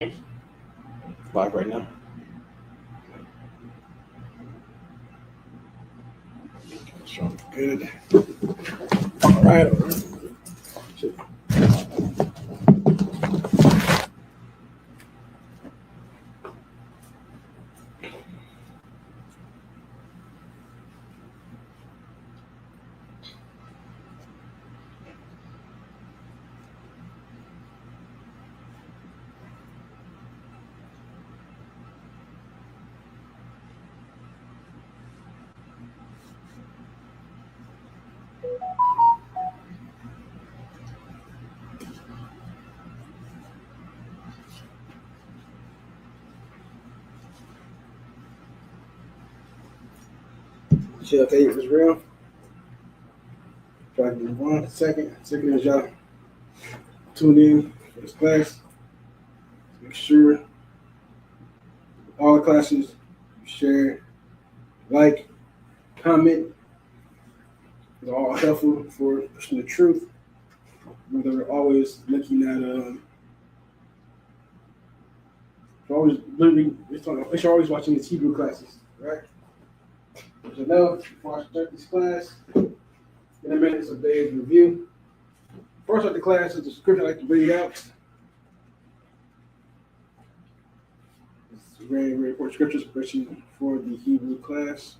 Live right now. Sure. Good. All right. All right. Shit, okay, it was real. Try to give 1 second. Second as y'all tune in for this class. Make sure all the classes you share, like, comment. It's all helpful for pushing the truth. We're always looking at we're always watching these Hebrew classes, right? So now, before I start this class, in a minute, it's a day's review. First of the class is the scripture I like to read out. It's very, very important scripture, especially for the Hebrew class.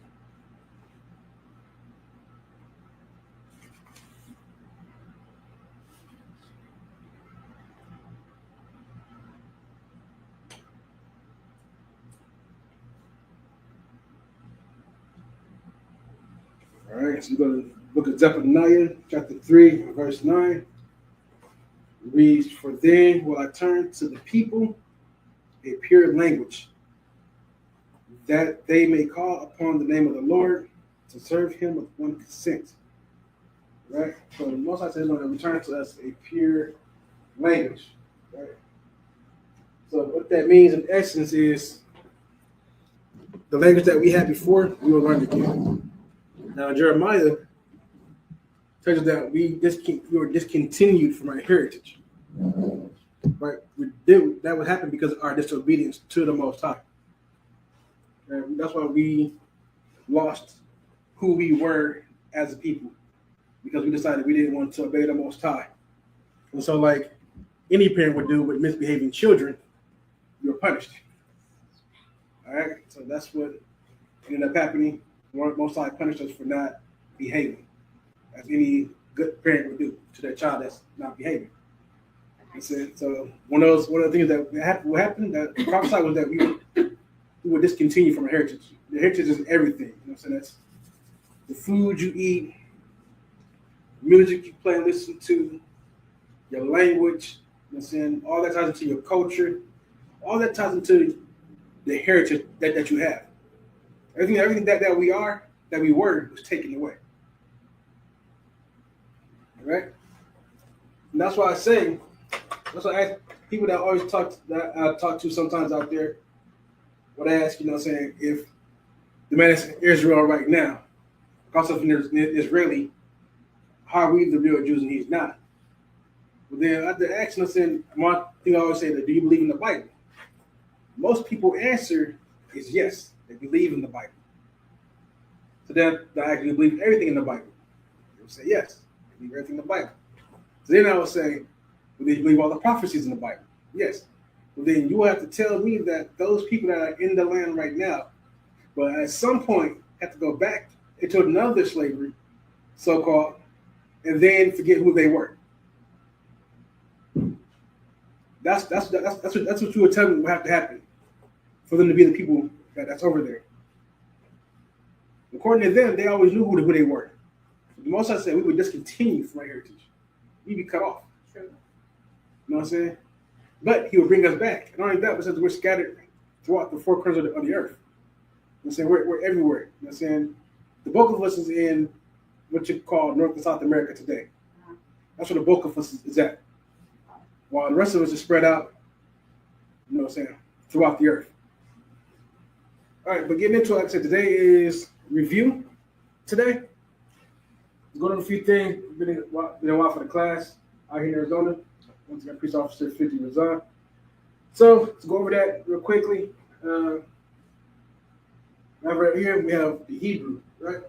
All right, so we go to the book of Zephaniah, chapter 3, verse 9. It reads, "For then will I turn to the people a pure language, that they may call upon the name of the Lord to serve him with one consent." Right? So the Most High says, "Lord, return to us a pure language." Right? So what that means in essence is the language that we had before, we will learn again. Now Jeremiah tells us that we were discontinued from our heritage. Right? That would happen because of our disobedience to the Most High. And that's why we lost who we were as a people, because we decided we didn't want to obey the Most High. And so, like any parent would do with misbehaving children, you're punished. All right? So that's what ended up happening. The Most High punished us for not behaving, as any good parent would do to their child that's not behaving. So one of the things that happened that prophesied was that we would discontinue from a heritage. The heritage is everything. You know what I'm saying? That's the food you eat, music you play and listen to, your language. You know what I'm saying? All that ties into your culture. All that ties into the heritage that you have. Everything that we are, that we were, was taken away. All right? And that's why I ask people that always talk to sometimes out there, what I ask, you know what I'm saying, if the man is in Israel right now, because of an Israeli, how are we the real Jews and he's not? But then after asking us, one thing I always say that, do you believe in the Bible? Most people answer is yes, they believe in the Bible. So then I actually believe everything in the Bible. They would say yes, I believe everything in the Bible. So then I would say, well, do you believe all the prophecies in the Bible? Yes. Well, then you will have to tell me that those people that are in the land right now, but at some point have to go back into another slavery, so-called, and then forget who they were. That's what you would tell me will have to happen for them to be the people that's over there. According to them, they always knew who they were. The Most High said we would discontinue from our heritage. We'd be cut off. You know what I'm saying? But he will bring us back. And not only that, but since we're scattered throughout the four corners of the earth. You know what I'm saying? We're everywhere. You know what I'm saying? The bulk of us is in what you call North and South America today. That's where the bulk of us is at. While the rest of us is spread out, you know what I'm saying, throughout the earth. All right, but getting into it, like I said, today is review. Today, going over a few things. Been a while for the class out here in Arizona. Once again, Police Officer 50 Razan. So let's go over that real quickly. Right here we have the Hebrew, right?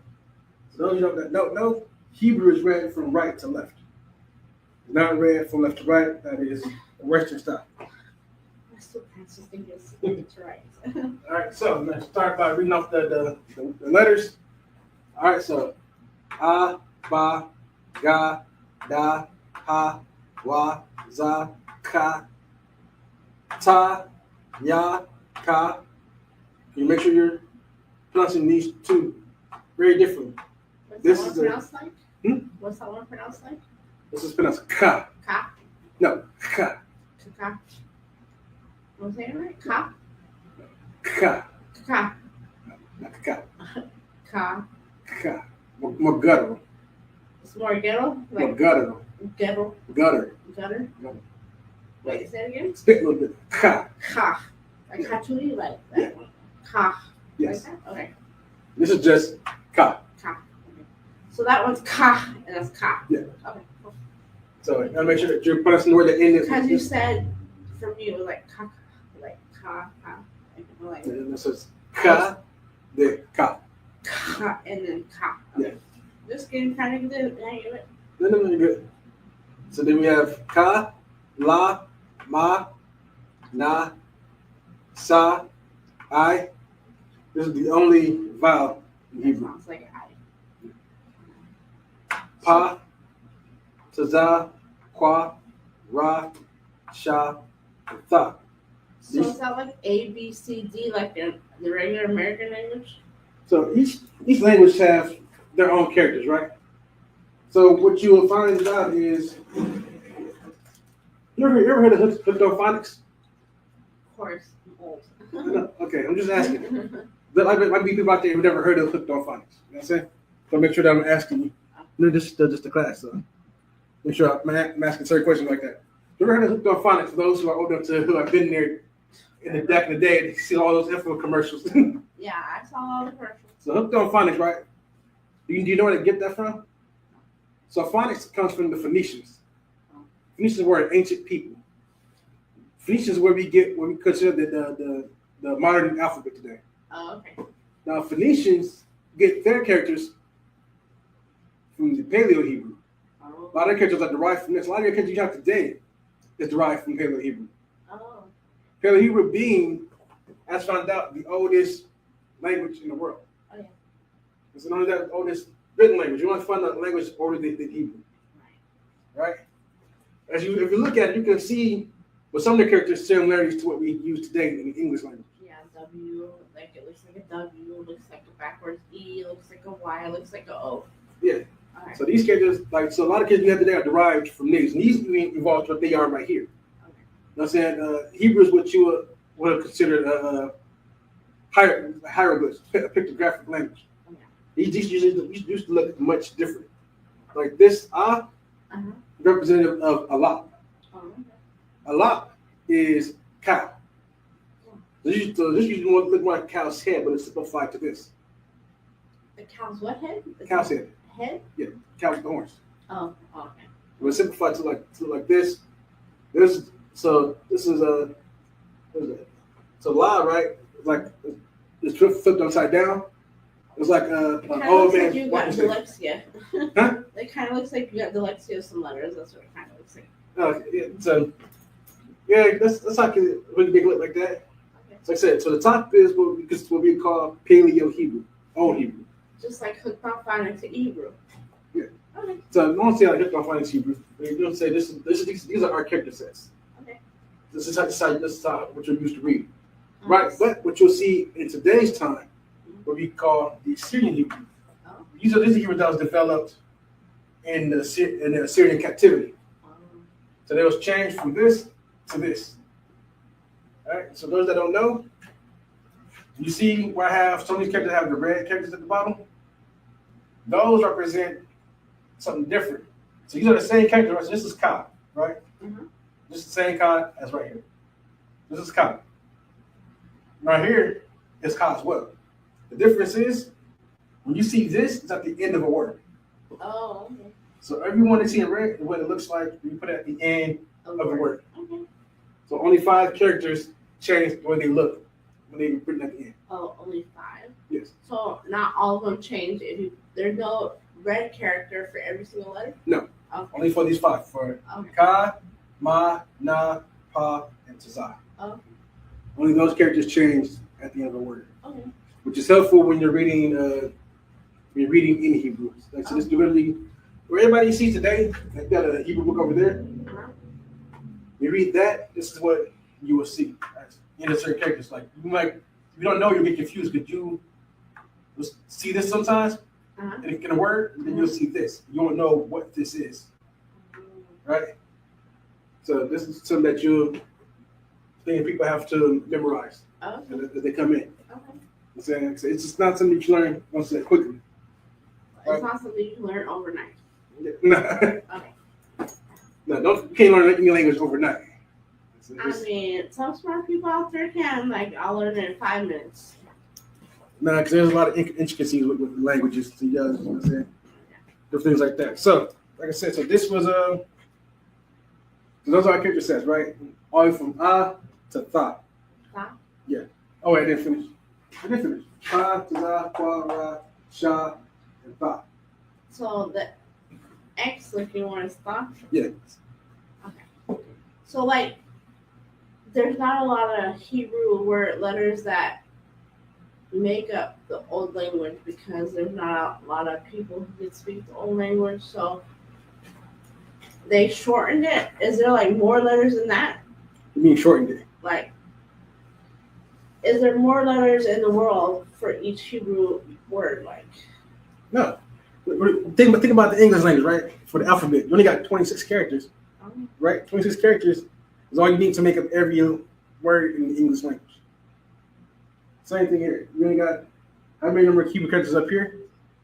So those of you that don't know, Hebrew is read from right to left. It's not read from left to right. That is Western style. I still think it's right. All right, so let's start by reading off the letters. All right, so A, Ba, Ga, Da, Ha, Wa, Za, Ka, Ta, Ya, Ka. Can you make sure you're pronouncing these two very differently? What's This that is one pronounced like? Hmm? What's that one pronounced like? This is pronounced Ka. Ka? No, Ka. Ka. Am I saying it right? Ka? Ka. Ka. Not Ka. Ka. Ka. More guttural. It's more ghetto? More Like guttural. ghetto? Gutter. Gutter? No. Wait, say it again? Spit a little bit. Ka. Ka. Like Hatuli? Like that one? Ka. Yes. Like that? Okay. This is just Ka. Ka. Okay. So that one's Ka, and that's Ka. Yeah. Okay. Cool. So you gotta make sure that you're pronouncing the word that end is. Because you said, for me, it was like Ka. Like Ka. Ka. Like, And this is Ka. The Ka. Ka, and then Ka. Okay. Yeah. Just getting kind of good. Hang of it. No, you're good. So then we have Ka, La, Ma, Na, Sa, I. This is the only vowel in That Hebrew. sounds like I. Pa, Taza, Kwa, Ra, Sha, and Tha. So is that like A, B, C, D, like the regular American language? So each language has their own characters, right? So what you will find out is, you ever heard of hooked-on-phonics? Of course, I'm old. No. Okay, I'm just asking. There might be people out there who never heard of hooked-on-phonics. You know what I'm saying? So make sure that I'm asking you. No, just the class. So make sure I'm asking certain questions like that. You ever heard of hooked-on-phonics? For those who are old enough to who have been there in the back in the day, they see all those info commercials. Yeah, I saw all the commercials. So hooked-on-phonics, right? Do you know where they get that from? So phonics comes from the Phoenicians. Phoenicians were an ancient people. Phoenicians where we consider the modern alphabet today. Oh, okay. Now Phoenicians get their characters from the Paleo Hebrew. Oh. A lot of their characters are derived from this. A lot of their characters you have today is derived from Paleo Hebrew. Oh. Paleo Hebrew being, as found out, the oldest language in the world. Oh, yeah. It's not only that oldest written language. You want to find a language older than Hebrew, right? If you look at it, you can see with some of the characters similarities to what we use today in the English language. Yeah, W, like it looks like a W, looks like a backwards E, looks like a Y, looks like a O. Yeah. Okay. So these characters, so a lot of characters we have today are derived from these. And these evolved to what they are right here. Okay. You know what I'm saying? Hebrew is what you would consider hieroglyphs, a pictographic language. Okay. These used to look much different. Like this representative of Allah. Oh, okay. Allah is cow. This usually look more like a cow's head, but it's simplified to this. The cow's what head? Cow's head. Head? Yeah, cow with the horns. Oh, okay. But it's simplified to like this. This is what is that? So La, right? It's like it's flipped upside down. It's like an old man. Like you got dyslexia. Huh? It kind of looks like you got dyslexia of some letters. That's what it kind of looks like. Yeah, so yeah, that's like a really big look like that. Okay. So like I said, so the top is what we call Paleo Hebrew, Old Hebrew. Just like hooked on phonics to Hebrew. Yeah. Okay. So don't say like hooked on phonics Hebrew. You don't say these are our character sets. Okay. This is how what you're used to read. Right, but what you'll see in today's time, what we call the Assyrian Hebrew. Oh. These are Hebrew that was developed in the Assyrian captivity. So they was changed from this to this. All right. So those that don't know, you see where I have some of these characters have the red characters at the bottom. Those represent something different. So these are the same characters. Right? So this is Ka, right? Mm-hmm. This is the same Ka as right here. This is Ka. Right here is Ka as well. The difference is when you see this, it's at the end of a word. Oh, okay. So everyone that's in red, what it looks like, you put it at the end of the word. Okay. So only 5 characters change the way they look when they written at the end. Oh, only 5. Yes. So not all of them change. There's no red character for every single letter. No. Okay. Only for these 5. For Okay. Ka, Ma, Na, Pa, and Tazah. Okay. Only those characters change at the end of a word. Okay. Which is helpful when you're reading in Hebrew. Like, so this is literally where everybody sees today. Like, got a Hebrew book over there. You read that, this is what you will see in certain characters. Like you don't know, you'll get confused. Could you see this sometimes in a word, and then you'll see this. You don't know what this is, right? So this is something that people have to memorize as they come in. I'm saying so it's just not something you learn once quickly. It's not something you can learn overnight. No. Okay. No, you can't learn any language overnight. I mean, some smart people out there can. Like, I'll learn it in 5 minutes. No, because there's a lot of intricacies with languages. So you know what I'm saying? Different things like that. So, like I said, so this was so those are our character sets, right? All the way from to Tha. Tha? Yeah. Oh, wait, I didn't finish. Ka, Tazah, Kwa, Ra, Sha, and Tha. So the X looking one is Tha? Yeah. Okay. So, like, there's not a lot of Hebrew word letters that make up the old language because there's not a lot of people who can speak the old language. So they shortened it. Is there like more letters than that? You mean shortened it? Like, is there more letters in the world for each Hebrew word? Like, no. Think about the English language, right? For the alphabet, you only got 26 characters, right? 26 characters is all you need to make up every word in the English language. Same thing here. You only got how many number of Hebrew characters up here?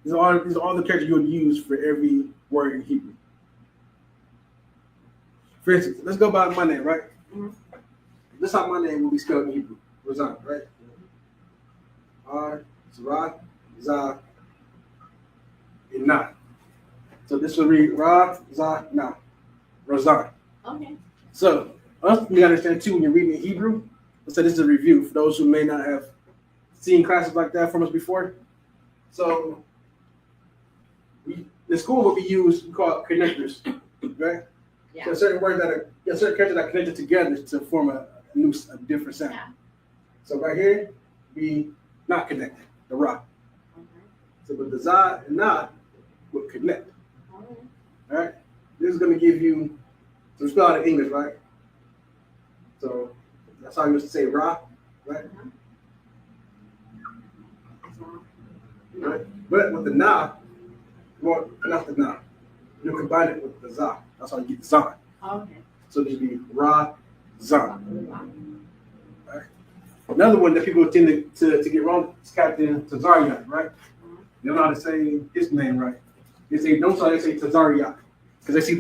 These are all the characters you would use for every word in Hebrew. For instance, let's go by my name, right? Mm-hmm. This is how my name will be spelled in Hebrew. Razan, right? R, Zara, Za, and Na. So this will read Ra, Za, Na. Razan. okay. So, you gotta understand too when you're reading in Hebrew. So this is a review for those who may not have seen classes like that from us before. So, the school what we use, we call it connectors, right? Yeah. So certain words certain characters that are connected together to form a different sound. Yeah. So right here, we not connected, the Ra. Okay. So but the Za and Na would connect. Okay. All right. This is gonna give you. So we spell out in English, right? So that's how you used to say Ra, right? Right. But with the Na, you won't pronounce the Na. You combine it with the Za. That's how you get Zan. Okay. So this would be Ra, Zan. Right. Another one that people tend to get wrong is Captain Tazariak, right? They don't know how to say his name right. They say Tazariak because they see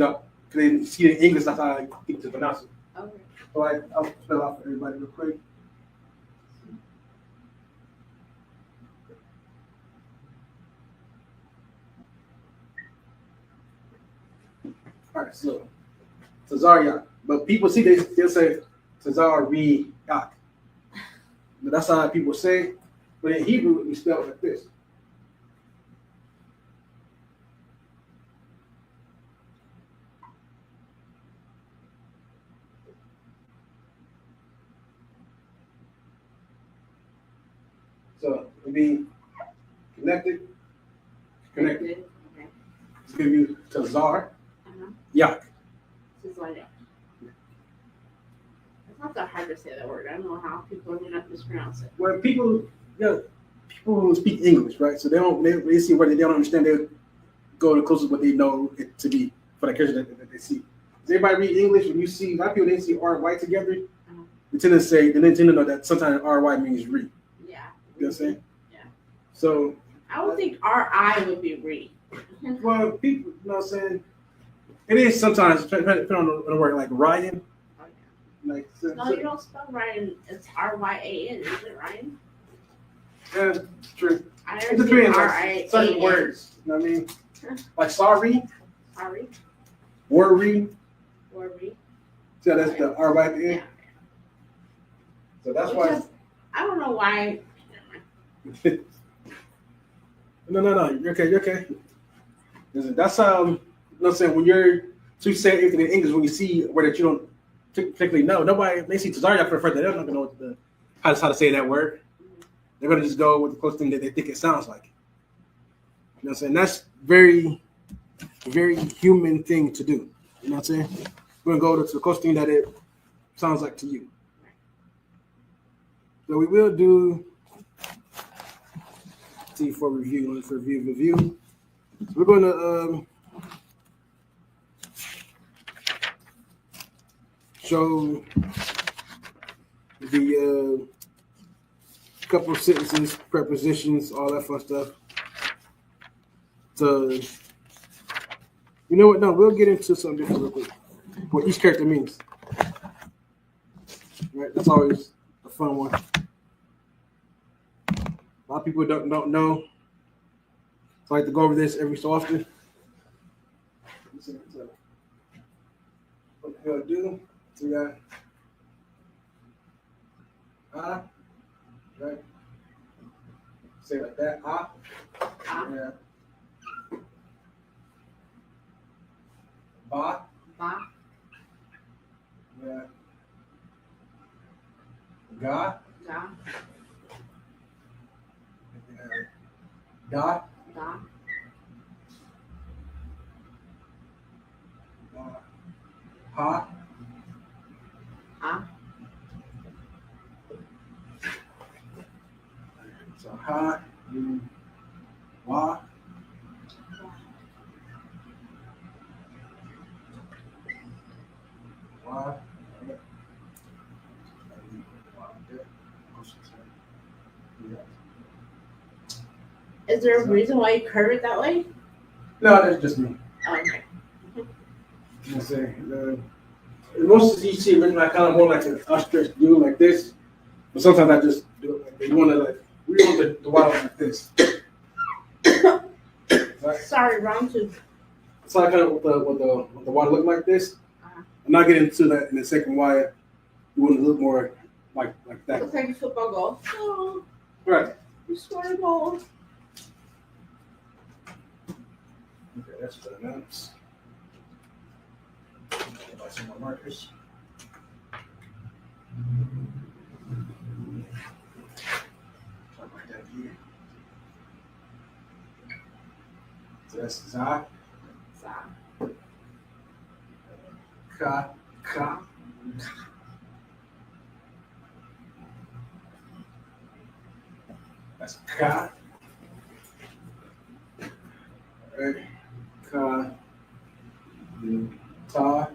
the English. That's how I think to pronounce it. Okay. So I'll spell out for everybody real quick. All right, so Tazariak, but people see they'll say Tazariak. But that's how people say. But in Hebrew, we spell it like this. So it'll be connected. Okay. It's going to be Tazar, Yak. It's not that hard to say that word. I don't know how people are gonna mispronounce it. When people who speak English, right? So they see where they don't understand. They go to closest what they know it to be for the character that they see. Does everybody read English? When you see a lot of people, they see R Y together. They tend to know that sometimes R Y means re. Yeah. You know what I'm saying? Yeah. So I would think R-I would be re. well, people, you know what I'm saying? It is sometimes depending on the word like Ryan. Like No, you don't spell Ryan. It's R-Y-A-N, isn't it, Ryan? Yeah, it's true. I It never seen depends on R-I-A-N. certain words. You know what I mean? Like sorry, Sorry. worry. Or re. So that's the R right at the end. So that's why. Because I don't know why. No. You're okay. You're okay. Listen, that's you know what I'm saying, when you're so you say everything in English when you see a word that you don't particularly know. Nobody they see Tazaria for the first time, they're not gonna know how to say that word. They're gonna just go with the close thing that they think it sounds like. You know what I'm saying? That's very human thing to do. You know what I'm saying? We're gonna go to the close thing that it sounds like to you. So we will do see for review. So we're gonna show the couple of sentences, prepositions, all that fun stuff. So, you know what? No, we'll get into something different real quick. What each character means. Right? That's always a fun one. A lot of people don't know. So I like to go over this every so often. What we're gonna do? So we got right? Say it like that. Yeah. Ba. Yeah. Ga. Da. Ha. So ha. Wa. Wa. Is there a reason why you curve it that way? No, that's just me. Okay. I'm saying, most of you see original, I kind of more like an ostrich do like this, but sometimes I just do it like this. You want to like we want the water like this. Right? Sorry, wrong tooth. So I kind of what the water look like this. I'm not getting into that in the second why you want to look more like that. Looks like a football goal. Oh, Right. you scored a goal. Okay, that's done now. Buy some more markers. Right down here. So that's za, ka. That's ka. All right. Ka. Ta.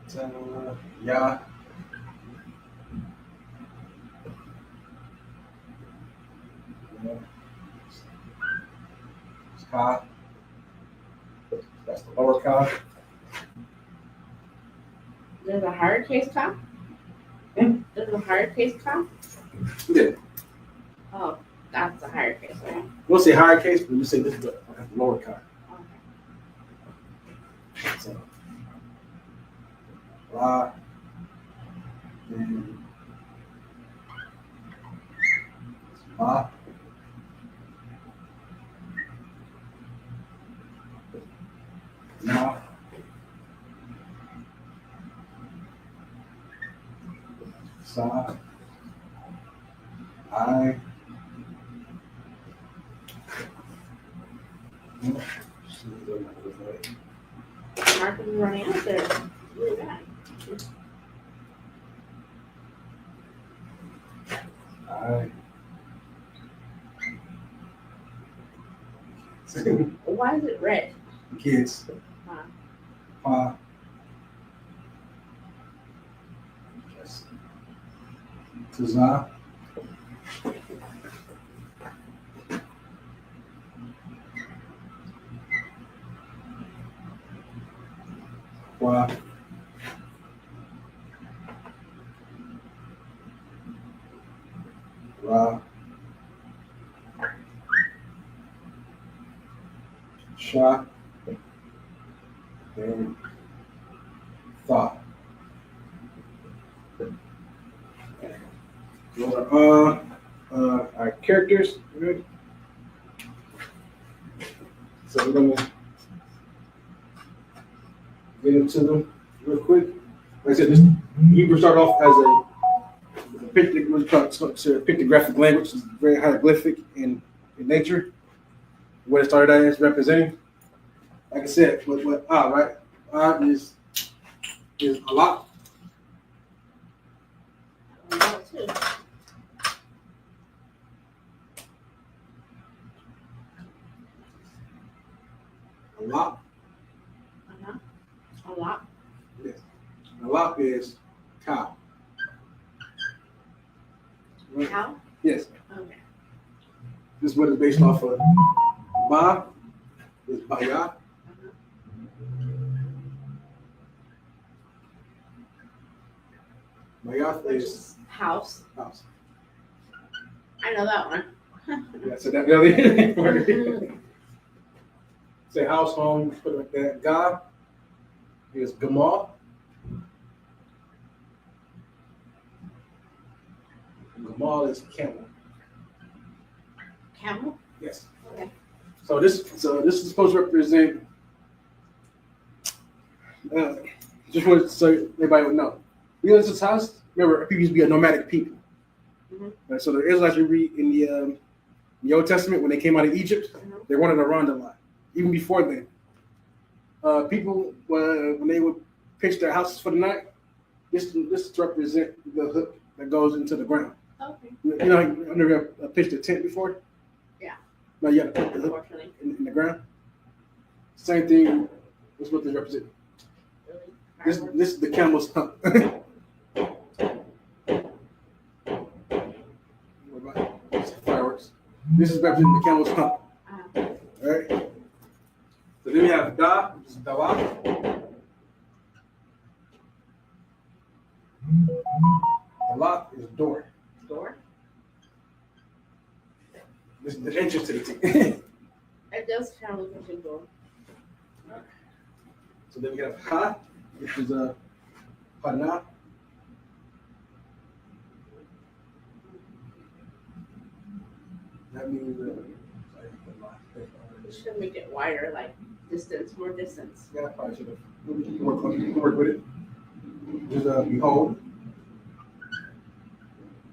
Ta. Ya. Ka. That's the lower ka. There's a higher case ka? There's a higher case ka? Yeah. Oh, that's a higher case. Okay. We'll say higher case, but we say this is the lower ka. So, la. And ma. Na. Sa. I. Mark is running out there. Really bad. I. Why is it red? Kids. Pa. Yes. Tuzah. Wa. Ra. Sha, and Tha. Those are our characters. Right? So we're gonna get into them real quick. Like I said, this Hebrew start off as a pictographic language. It's very hieroglyphic in nature. What it started out as representing. Like I said, what right? Is a lot. A lot. A lot. Yes. A lot is cow. Right? Cow? Yes. Okay. This is what it's based off of. Ba is Baya. Baya is house. house. I know that one. Yeah, so that really say house, home, put it like that. Ga is Gamal. Gamal is camel. Camel? Yes. Okay. So this is supposed to represent. Just want so everybody would know. You know, this house. Remember, people used to be a nomadic people. Mm-hmm. Right, so the Israelites we read in the Old Testament when they came out of Egypt, they wanted to run a lot. Even before then, people when they would pitch their houses for the night, this to represent the hook that goes into the ground. Okay. You know, I've never pitched a tent before. Yeah. No, you got to put the hook in the ground. Same thing. That's what this represents. Really? This is the camel's hump. Fireworks. This is representing the camel's hump. All right. So then we have Da, which is Dawah. Dalat is door. Door? This is the entrance to the tent. It does kind of look like a door. So then we have Ha, which is a Hana. That means You should make it wider, like more distance. yeah, I probably should have. You can work with it. There's a behold.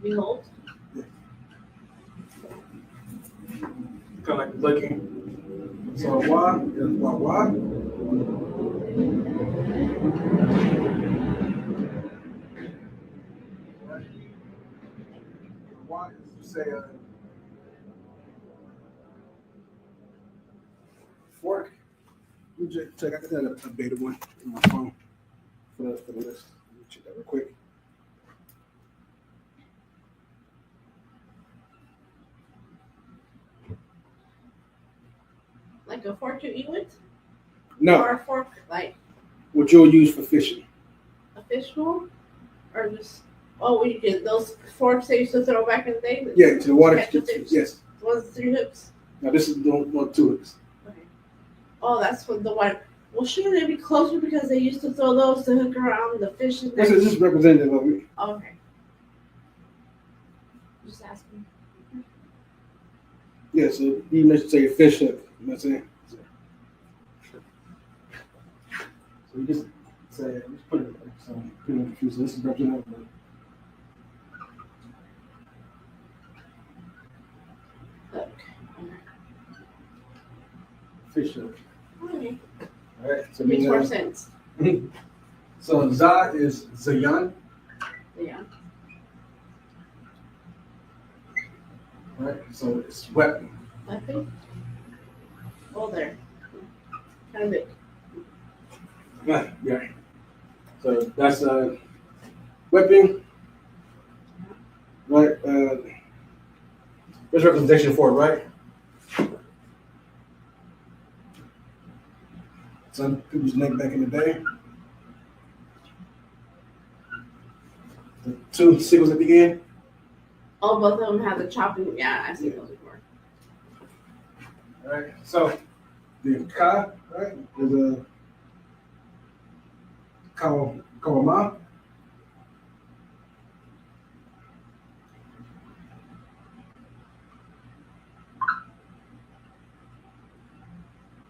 Behold. Kind of like looking. So Wa is Wa. Wa is say fork. Let me check. I got a beta one on my phone for the list. Let me check that real quick. Like a fork to eat with? No. Or a fork, like What you'll use for fishing. a fish bowl? Or just, what you get? Those forks they used to throw back in the day? Yeah, to the water. Catch the fish? Yes. Was it 3 hooks? Now this is no 2 hooks. Okay. Oh, that's what the one. Well, shouldn't they be closer because they used to throw those to hook around the fish and This is representative of me. Oh, okay. Just asking. Yeah, so you mentioned say a fish hook. You know what I'm saying? So you just say, let's put it like so people are confused. So this is representative of Hook. fish hook. Okay. All right. So Makes more sense. So Za is Zayan. Yeah. Right. So it's weapon. Weapon? Oh, there. Kind of big. Yeah. So that's a weapon. Right. There's representation for it, right? Some people's neck back in the day. The 2 sickles at the end. Oh, both of them have the chopping. Yeah, I've seen those before. All right. So Then ka, right? There's a kawama.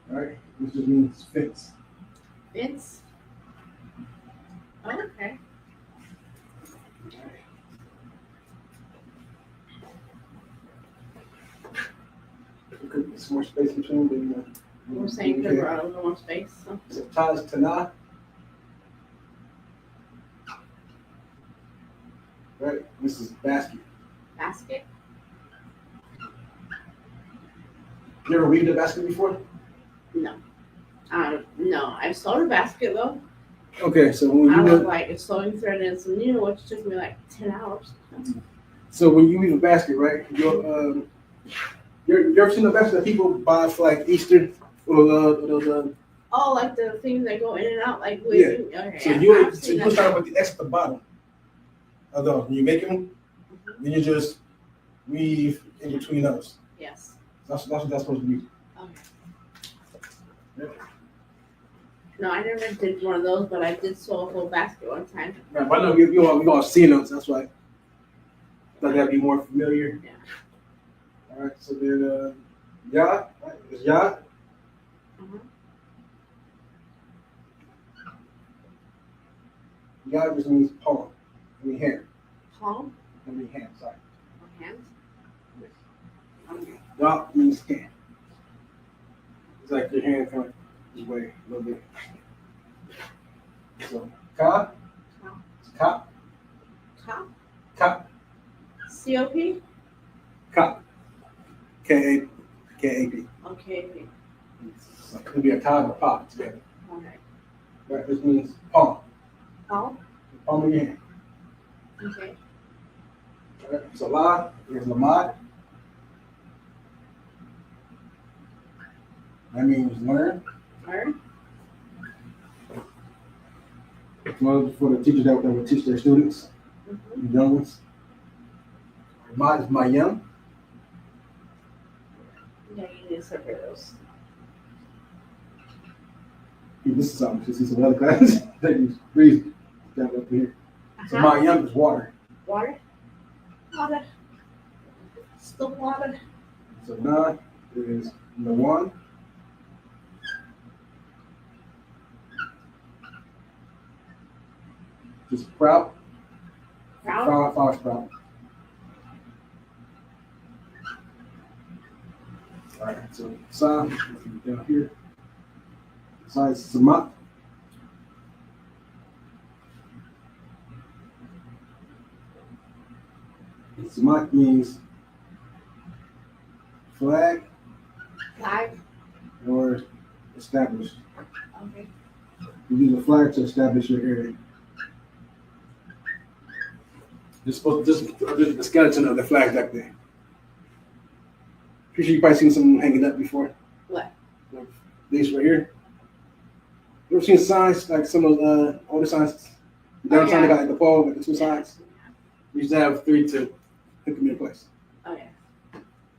Right? Which just means fence. Fence. Oh, okay. It's more space between the. We're saying because we're out of more space. So. So Taj Tana. Right? This is basket. Basket. You ever weaved a basket before? No. No. I sewed a basket though. Okay, so when I you was like a sewing thread and some needle, which took me like 10 hours. so when you weave a basket, right? You ever seen a basket that people buy for like Easter? Those, Oh, like the things that go in and out, like yeah. Okay, So yeah, you start with the X at the bottom. Although when you make them, then you just weave in between those. Yes. That's what that's supposed to be. Okay. Yeah. No, I never did one of those, but I did sew a whole basket one time. Right, but I know we all seen those. That's why I thought that'd be more familiar. Yeah. All right. So then, ya, right? It's ya. Uh-huh. Ya just means palm. I mean hand. Palm. I mean hand. Sorry. Or hands. Yes. Okay. Ya means hand. It's like your hand kind of this way a little bit. So ka. Ka. Ka. Ka. Ka. C-O-P? Ka. K-A-P. Okay. So it could be a ka and a pa together. Okay. Right. This means palm. Palm? Palm of your hand. Okay. Right. So la is lamad. That means learn. Learn? Well, for the teachers that will teach their students, Mm-hmm. the young ones. Ma is my young. Yeah, you need to separate those. This is something. This is some other classes that you breathe down up here. So my young is water. Water? Water. Still water. So na is the one. Just sprout. Proud? Flower sprout. All right. So sa down here. Sa is samat. Samat means flag Flag? or established. Okay. You use a flag to establish your area. This is the skeleton of the flag back there. Pretty sure you've probably seen someone hanging up before. What? Like this right here. You ever seen signs like some of the older signs? Downtown they got like the pole with the two sides. We used to have three to hook them in place. Oh, yeah.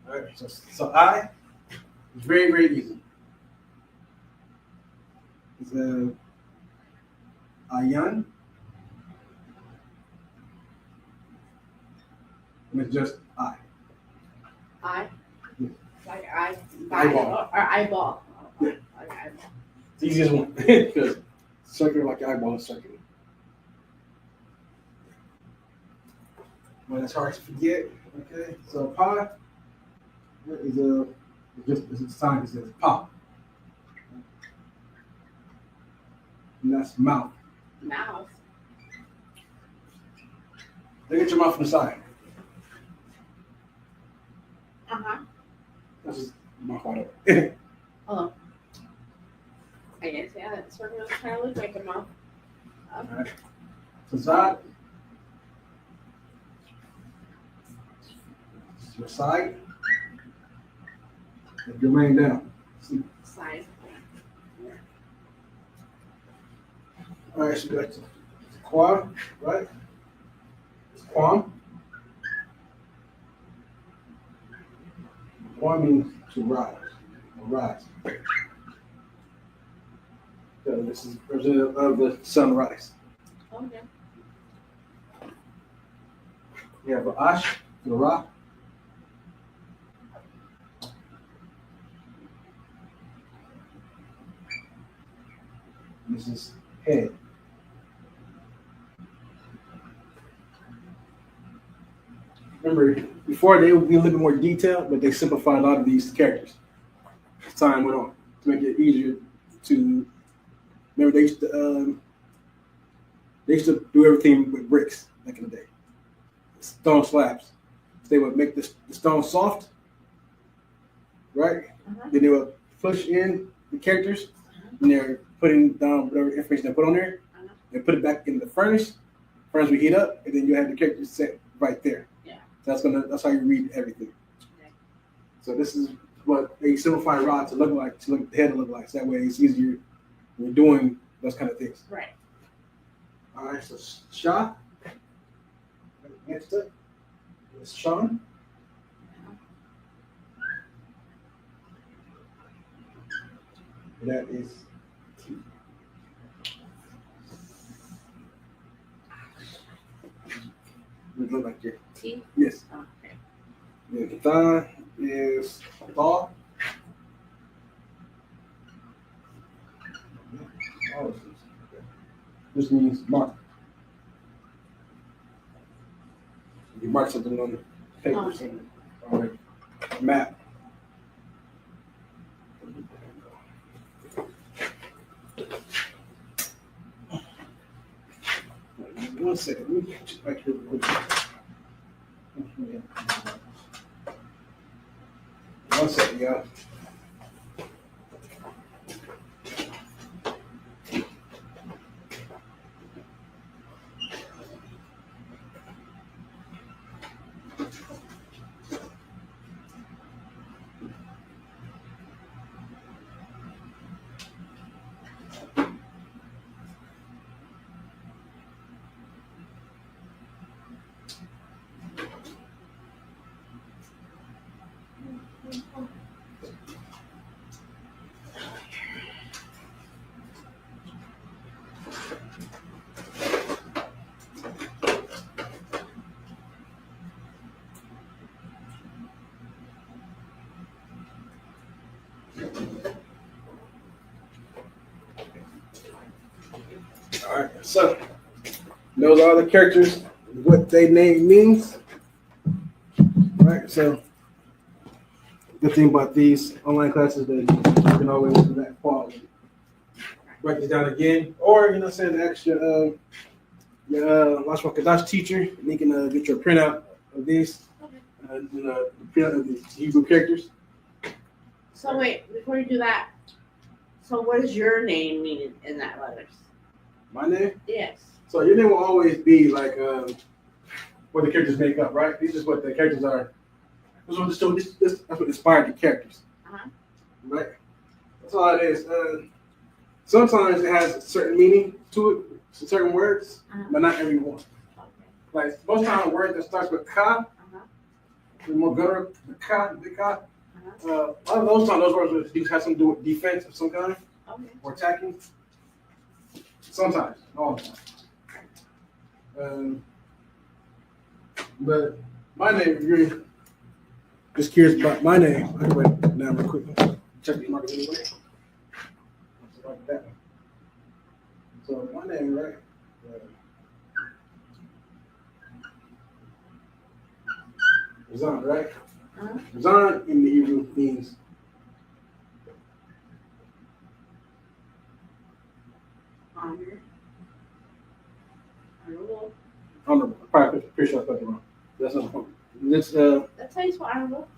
All right. So I is very, very easy. It's ayan. And it's just I. Eye? Yeah. Like eye? Eyeball. Or eyeball. Yeah. Like eyeball. It's the easiest one because circular like your eyeball is circular. Well, that's hard to forget. Okay, so pi is it's a sign that says pop, and that's mouth. Mouth. Look at your mouth from the side. Uh-huh. That's just mouth wide open. Oh. I guess, yeah, that's what it kind of looks like a mouth. All right. So side. Your side. If you're laying down. See. Side. All right, so that's qua, right? It's quam. Quam means to rise. Or rise. This is representative of the sunrise. Okay. We have Ash, the Ra. This is head. Remember, before they would be a little bit more detailed, but they simplified a lot of these characters as time went on to make it easier to. Remember, they used to do everything with bricks back in the day, stone slabs. They would make the stone soft, right? Then they would push in the characters, and they're putting down whatever information they put on there. They put it back in the furnace. Furnace would heat up, and then you have the characters set right there. Yeah. So that's how you read everything. Okay. So this is what a simplified rod to look like, the head to look like. So that way it's easier when you're doing those kind of things. Right. All right, so Shah. Next up is Sean. And that is T. It look like your T? Yes. Okay. Then Kathan is Thaw. This means mark. You mark something on the paper, something on a map. One second, let me check back here real quick. One second, y'all. All right, so those are the characters, what they name means. All right, so good thing about these online classes that you can always do that quality. Write this down again, or send extra your LASHAWAN QADASH teacher, and he can get your printout of these, the printout of the Hebrew characters. So wait, before you do that, so what does your name mean in that letters? My name? Yes. So your name will always be like what the characters make up, right? This is what the characters are. That's what inspired the characters. Right? That's all it is. Sometimes it has a certain meaning to it, certain words, but not every one. Okay. Like most times a word that starts with ka, the more gutter, the ka, the ka. A lot of those times those words have something to do with defense of some kind, or attacking. Sometimes, all the time. But my name, if you're just curious about my name, I can write it down real quick. Check these markers anyway. Like that. So my name, right? Razan, right? Razan in the Hebrew means honor. Honorable. Honorable. Probably pretty sure I spelled it wrong. That's not the point. That's how you spell honorable.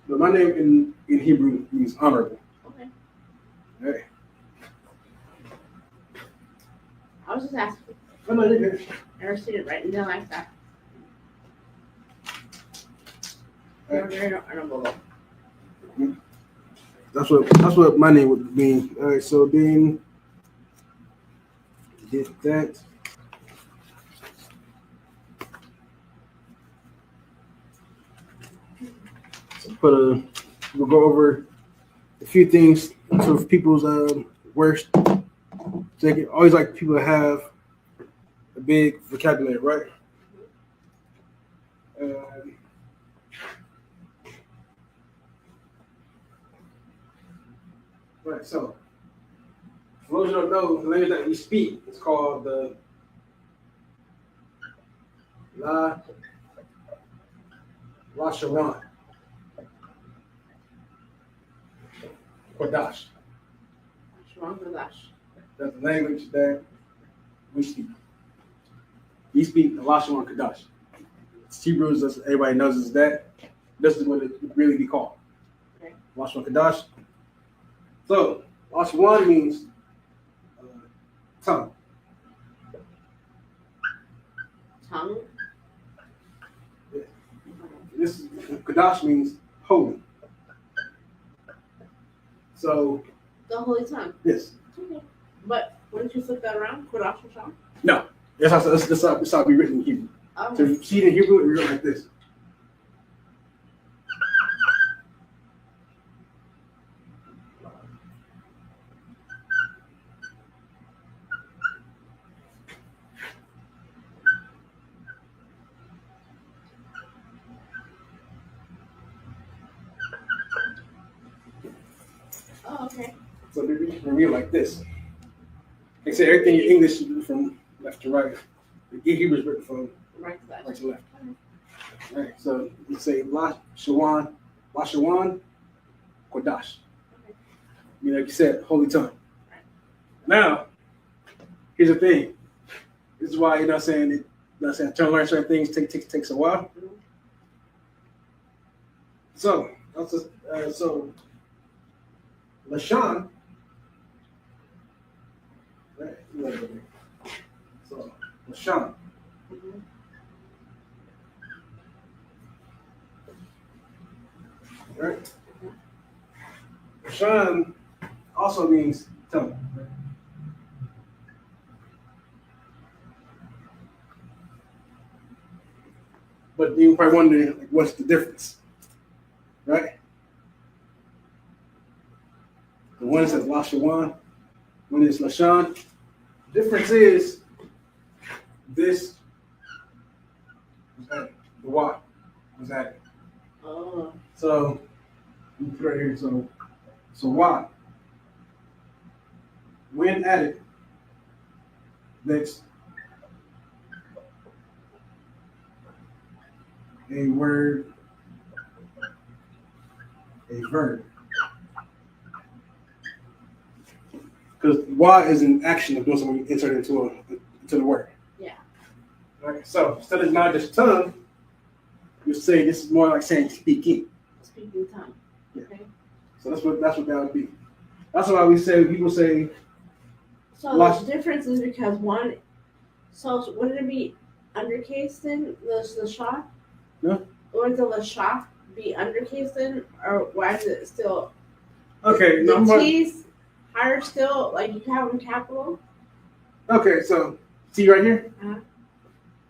But my name in Hebrew means honorable. Okay. Hey. I was just asking. Oh, no, you're good. I never seen it written down like that. Very honorable. That's what my name would mean. All right, so then get that. So we'll go over a few things, sort of people's worst So they always like people to have a big vocabulary, right? Right. So, for those who don't know, the language that we speak is called the LASHAWAN. QADASH. LASHAWAN. That's the language that we speak. We speak the LASHAWAN QADASH. Hebrews, as everybody knows, is that. This is what it would really be called. Okay. LASHAWAN QADASH. So, LASHAWAN means tongue. Tongue? Yeah. This QADASH means holy. So, the holy tongue. Yes. Okay. But wouldn't you flip that around? QADASH tongue? No. That's how it be written in Hebrew. Oh. So if you see it in Hebrew, it reads like this. Oh, okay. So they read like this. They say everything in English should be from left to right. The Hebrew is written from right to left. Right to left. All right. So you say LASHAWAN, QADASH. Okay. You know, like you said, holy tongue. Right. Now, here's the thing. This is why trying to learn certain things takes a while. Mm-hmm. So LASHAN. Right. So LASHAN. Mm-hmm. Right. LASHAN also means tongue. Right? But you probably wondering, like, what's the difference, right? The one says LASHAWAN, one is LASHAN. The difference is this was added. The Y was added. Oh. So you put it right here. So Y, when added, makes a word a verb. Because Y is an action of doing something inserted into the word. Yeah. Right. So instead of not just tongue, you say this is more like saying speaking. Speaking tongue. Yeah. Okay. So that's what that would be. That's why people say. So the difference is because one. So wouldn't it be undercase then the shah? Yeah. Would the LASHAW be undercase then, or why is it still? Okay. The T's higher still, like you have them capital. Okay. So see right here. Uh-huh.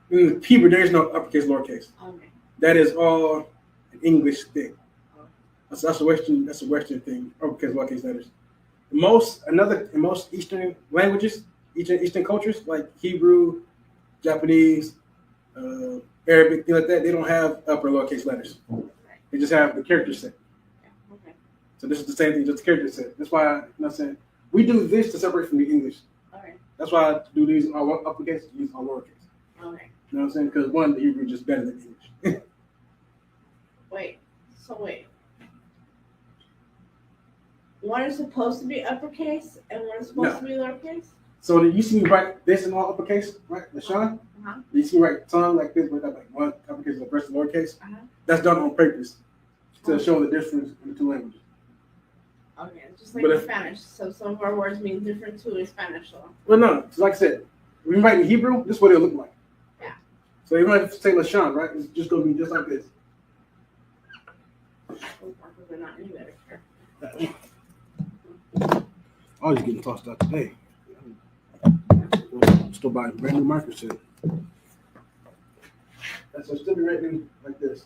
In Hebrew, there is no uppercase, lowercase. Okay. That is all an English thing. That's a Western thing. Uppercase, lowercase letters. In most Eastern languages, Eastern cultures like Hebrew, Japanese, Arabic, things like that, they don't have upper lowercase letters. Right. They just have the character set. Yeah. Okay. So this is the same thing, just the character set. That's why I'm saying we do this to separate from the English. Okay. That's why I do these all uppercase, use all lowercase. Okay. You know what I'm saying? Because one, the Hebrew is just better than English. Wait. One is supposed to be uppercase and one is supposed to be lowercase? So you see me write this in all uppercase, right? LASHAN? Uh-huh. You see me write tongue like this, but like one uppercase and the rest lowercase? Uh-huh. That's done on purpose to show the difference in the two languages. Okay, just like in Spanish. So some of our words mean different too in Spanish. So. Well, no. So like I said, when you write in Hebrew, this is what it'll look like. Yeah. So you might say LASHAN, right? It's just going to be just like this. They're not any better here. I was getting tossed out today. Still buying brand new marker set. That's what still be written like this.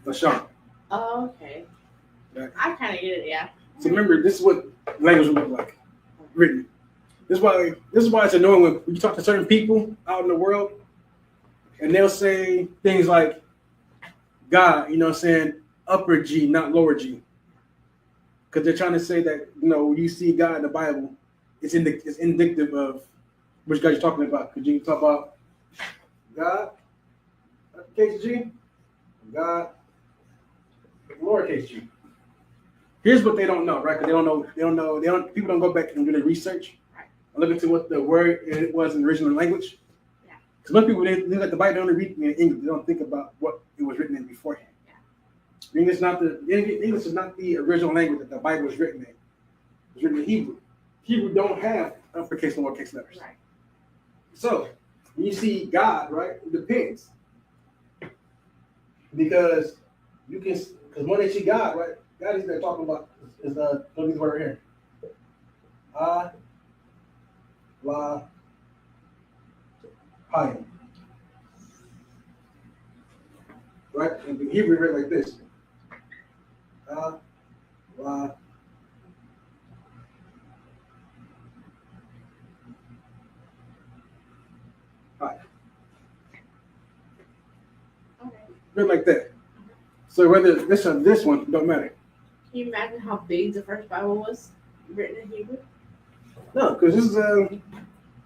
LASHAN. Oh, okay. Right. I kind of get it, yeah. So remember, this is what language look like written. This is why it's annoying when you talk to certain people out in the world, and they'll say things like God, you know, saying upper G, not lower G, because they're trying to say that when you see God in the Bible, it's indicative of which God you're talking about. Because you can talk about God, uppercase G, God, lowercase G. Here's what they don't know, right? Because people don't go back and do the research. Look into what the word it was in the original language. Because most people, they look at the Bible, they only read it in English. They don't think about what it was written in beforehand. English is not the original language that the Bible was written in. It's written in Hebrew. Hebrew don't have uppercase and lowercase letters. Right. So when you see God, right, it depends. Because when they see God, right, God is they're talking about is look at this word right here. La Hayim. Right? And the Hebrew read like this. La Hayim. Okay. Read like that. So whether this or this one, don't matter. Can you imagine how big the first Bible was written in Hebrew? No, because this is the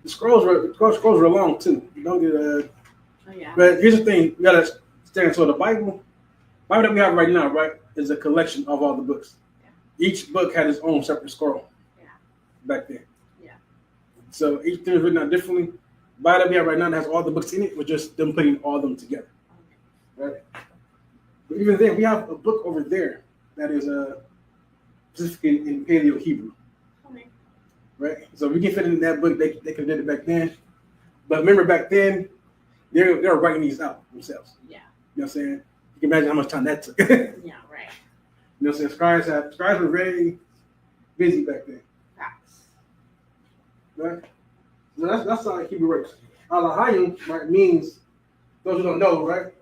scrolls were long too. You don't get Oh yeah. But here's the thing: you gotta stand. So the Bible that we have right now, right, is a collection of all the books. Yeah. Each book had its own separate scroll. Yeah. Back then. Yeah. So each thing is written out differently. The Bible that we have right now that has all the books in it. We're just them putting all of them together. Okay. Right. But even then, we have a book over there that is specific in Paleo Hebrew. Right, so we can fit in that book. They could have did it back then, but remember back then, they were writing these out themselves. Yeah, you know what I'm saying. You can imagine how much time that took. Yeah, right. You know what I'm saying. Scribes were very busy back then. Facts. Right. So that's how Hebrew works. Alahayim, right, means those who don't know, right.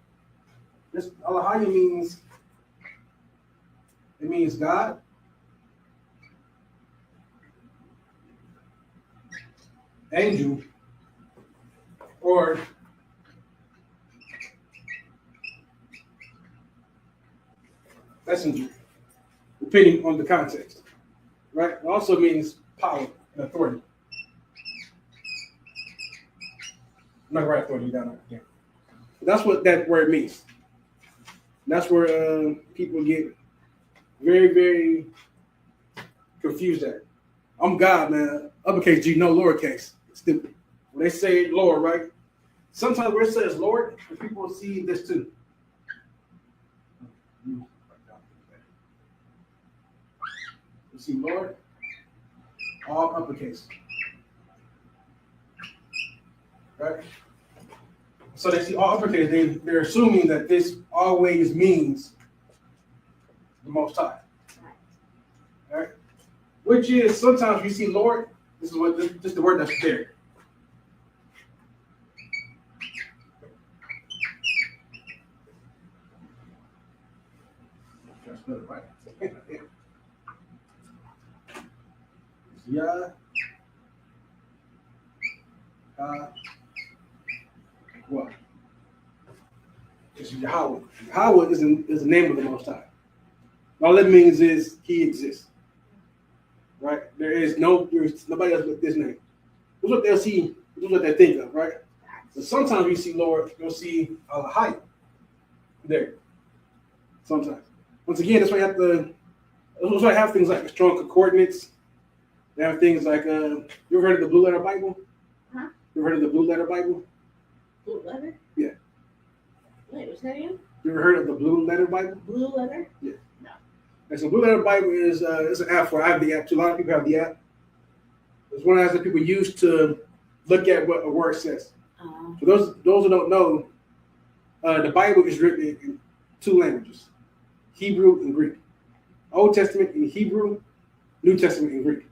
This Alahayim means God. Angel or messenger, depending on the context, right? It also means power and authority. I'm not gonna write authority down here. That's what that word means. That's where people get very, very confused at. I'm God, man. Uppercase G, no lowercase. Stupid. When they say Lord, right? Sometimes where it says Lord, people see this too. You see Lord, all uppercase. Right? So they see all uppercase, they're assuming that this always means the Most High. All right? Which is sometimes we see Lord, this is just the word that's there. Right. Yeah. What? It's Yahweh. Yahweh is the name of the Most High. All that means is He exists. Right? There's nobody else with this name. This is what they'll see. This is what they think of, right? So sometimes you see Lord, you'll see Alahai there. Sometimes. Once again, that's why I have things like strong coordinates. They have things like you ever heard of the Blue Letter Bible? Huh? You ever heard of the Blue Letter Bible? Blue Letter? Yeah. Wait, what's that again? You ever heard of the Blue Letter Bible? Blue Letter? Yeah. No. And so Blue Letter Bible is it's an app for I have the app too. A lot of people have the app. It's one of the that people use to look at what a word says. For those who don't know, the Bible is written in two languages, Hebrew and Greek. Old Testament in Hebrew, New Testament in Greek.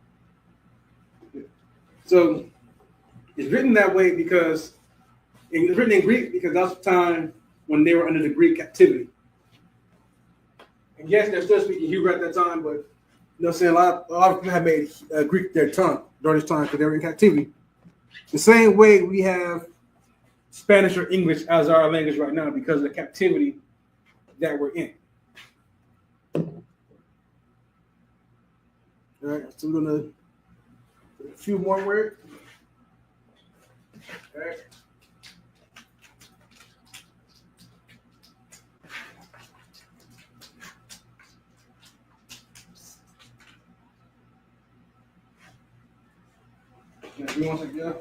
So it's written that way because it's written in Greek because that's the time when they were under the Greek captivity. And yes, they're still speaking Hebrew at that time, but You know what I'm saying? A lot of people have made Greek their tongue during this time because they were in captivity. The same way we have Spanish or English as our language right now because of the captivity that we're in. All right, so we're gonna do a few more words. All right. Yeah, you want to go?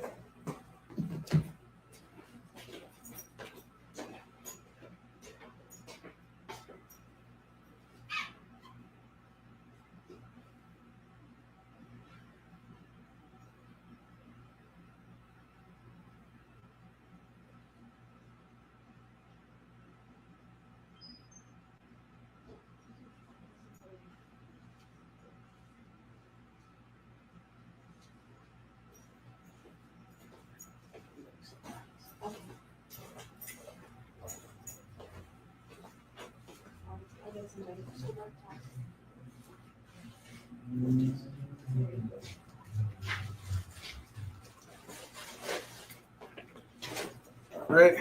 All right.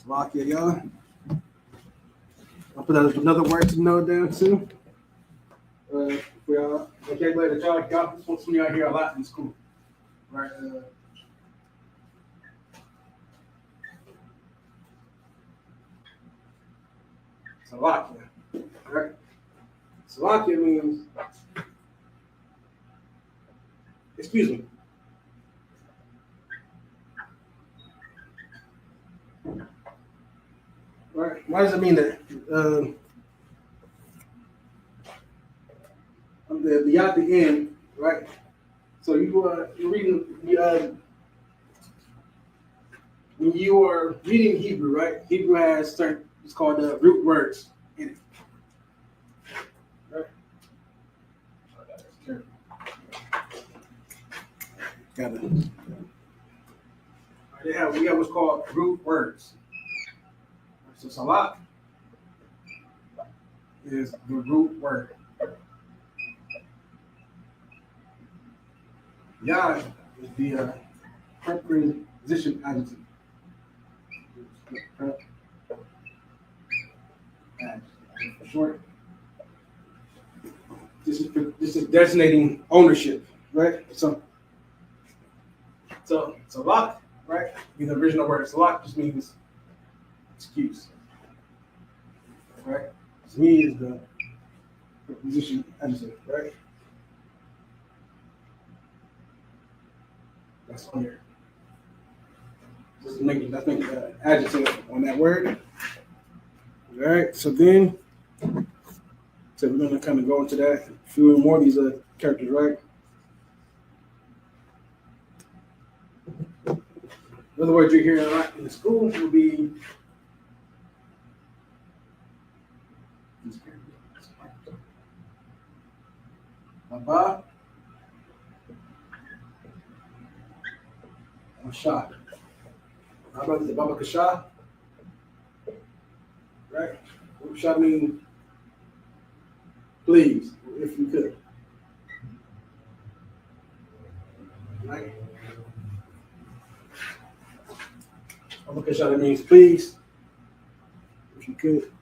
Lock it, y'all. I'll put out another word to note down too. For y'all, vocabulary that y'all some of y'all hear a lot in school. Right. Slovakia. Right. Slovakia means, excuse me. Right. Why does it mean that? The at the end, right? So you're reading when you are reading Hebrew, right? Hebrew has certain, it's called root words in it. Right? Got it. We have what's called root words. So salat is the root word. Yad is the preposition adjective. For short. This is designating ownership, right? So salat, right? The original word salat just means excuse, right? So me is the preposition adjective, right? That's on here. That's making adjective on that word. All right. So then, we're gonna kind of go into that. A few more of these characters, right? Another word you're hearing a lot in the school will be Baba, Shah. How about the Baba Kasha? Right? Shah means please, if you could. Right? Baba Kasha means please, if you could.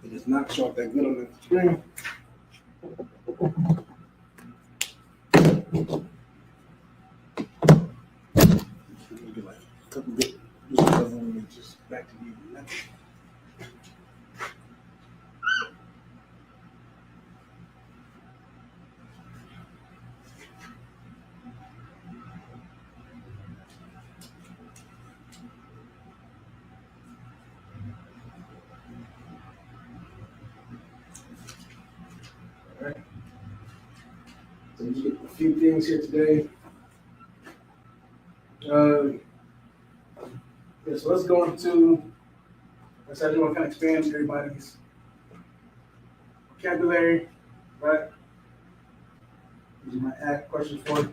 It does not show up that good on the screen. Like a couple good, just back to you. All right. So you get a few things here today. Yeah, so let's go into. I said I just want to kind of expand everybody's vocabulary, right? These are my act questions for. Let's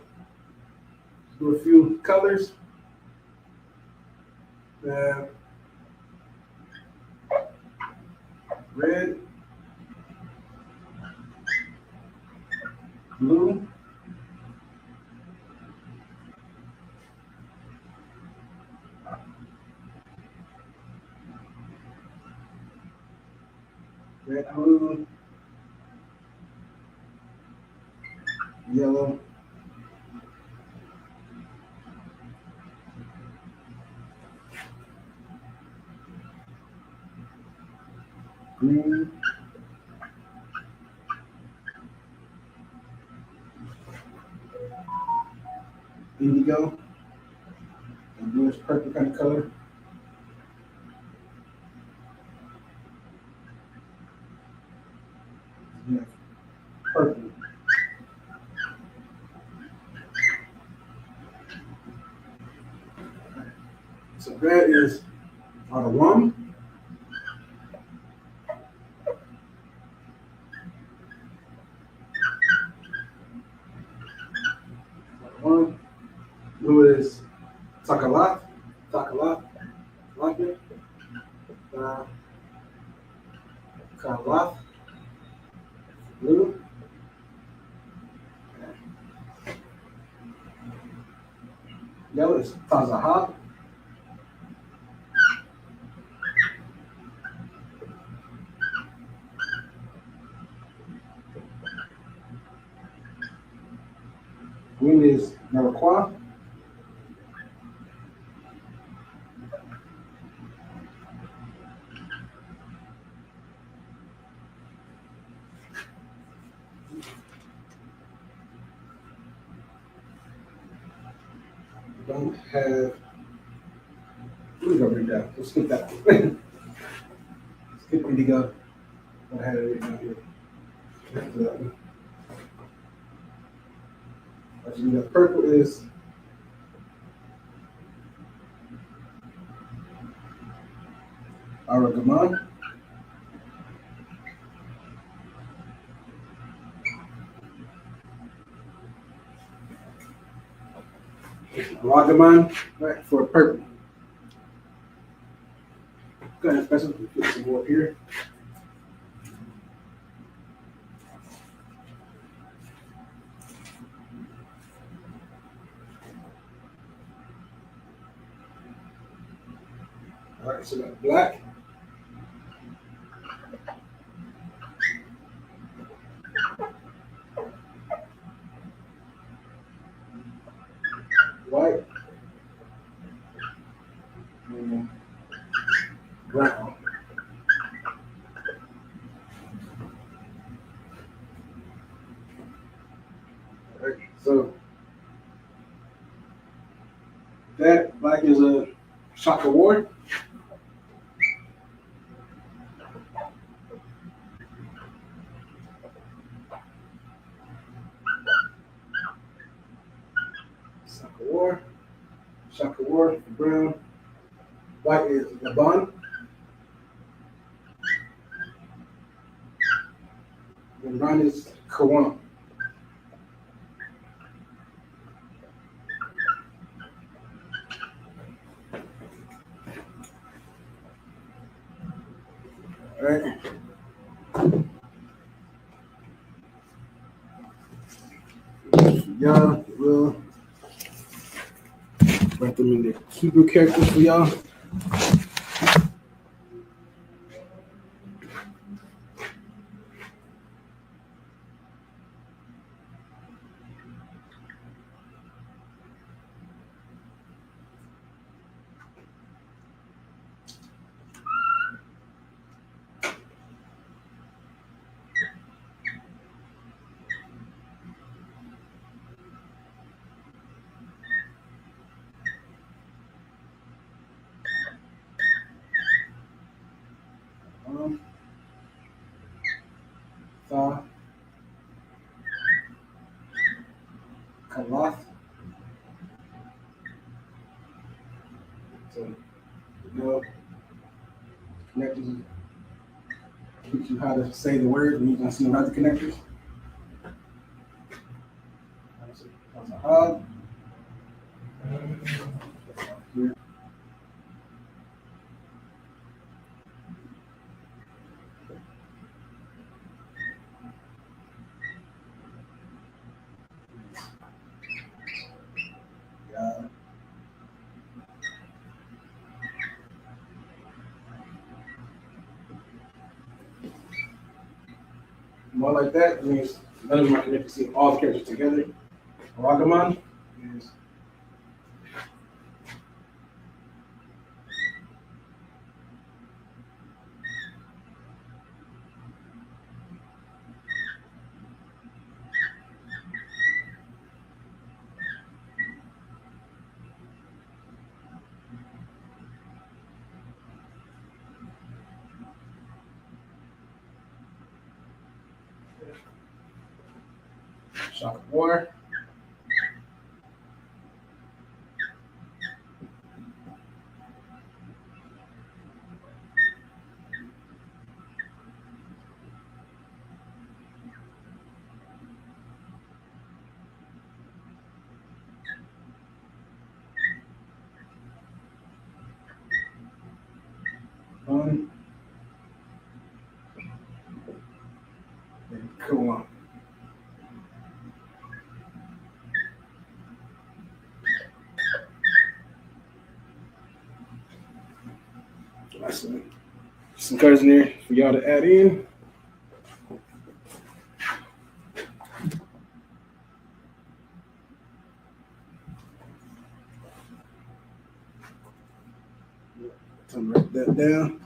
do a few colors. Red, blue, red, blue, yellow, green, indigo, and bluish purple kind of color. Yeah, purple. So red is one. One. Blue is Takalat, Takalat, Lakme, Kalat, blue. Yellow is Tazahab. Green is Naraqua. Don't have. Let me go read that. Let's skip that. Skip indigo. I had it written down here. After that one. Actually, the purple is Aragaman. Aragaman, right, for purple. Go ahead, special. Get some more up here. All right, so got black. White. And brown. All right, so that black is a Shaka Ward. Shaka Ward for brown. White is Laban. And brown is Kawan. All right. Y'all will write them in the Hebrew characters for y'all. Tha, Kalath. So, you know, connectors teach you how to say the word when you can see about the connectors. That's a hub. Here. More like that means none of them are connected to see all the characters together. Ragaman is shock of war. And come on. Some colors in there for y'all to add in. Write that down.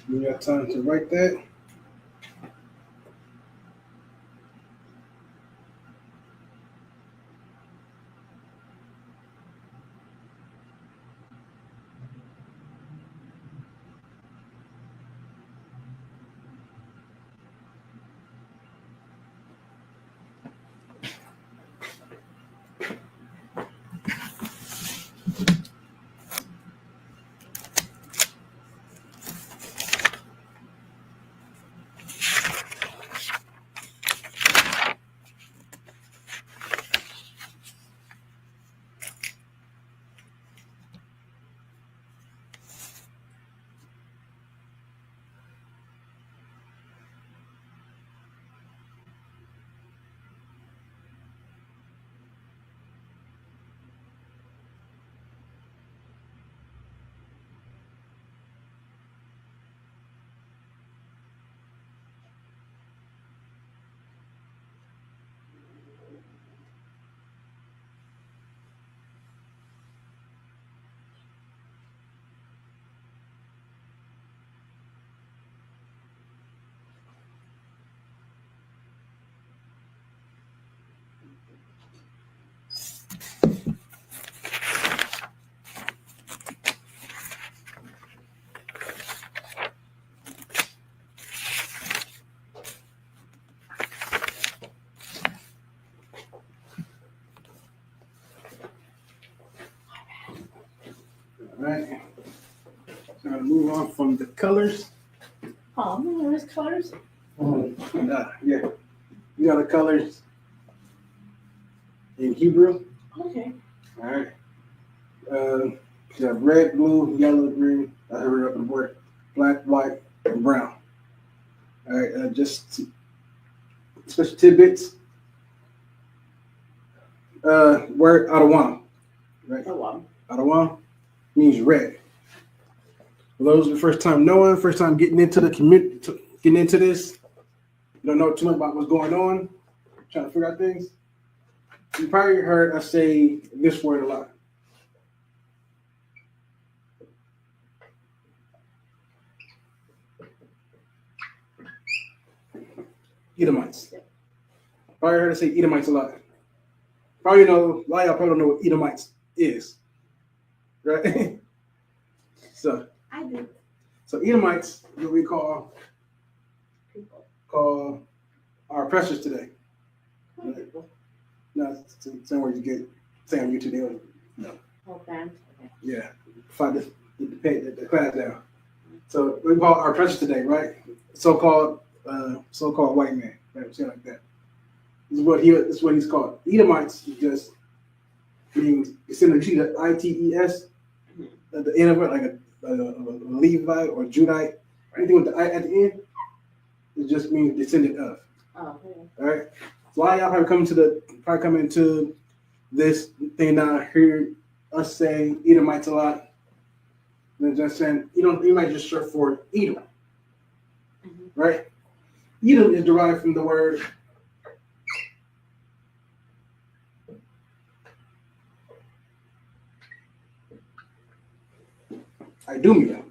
You got time to write that. All right. Now to move on from the colors. Oh, there's colors. Yeah. You got the colors in Hebrew. Okay. All right. You have red, blue, yellow, green. I heard it up on the board. Black, white, and brown. All right. Just special tidbits. Word Adawan. Right. Oh, wow. Adawan means red. For those the first time knowing, first time getting into the community, getting into this, you don't know too much about what's going on, trying to figure out things. You probably heard us say this word a lot. Edomites. Probably heard us say Edomites a lot. Probably know, a lot of y'all probably don't know what Edomites is. Right? So I do. So Edomites, what we call People. our oppressors today. People. No, it's the same word you get. Say on YouTube, they don't. No. Whole fans. Okay. Yeah. Fight the class down. So we call our oppressors today, right? So-called white man, right? Say it like that. This is what he's called. Edomites is just means it's in the ITES at the end of it, like a Levite or Judite. Anything with the I at the end, it just means descendant of. Oh, okay. All right. So a lot of y'all probably come into this thing now. Hear us saying Edomites a lot. And just saying you might just search for Edom, right? Edom is derived from the word Idumea.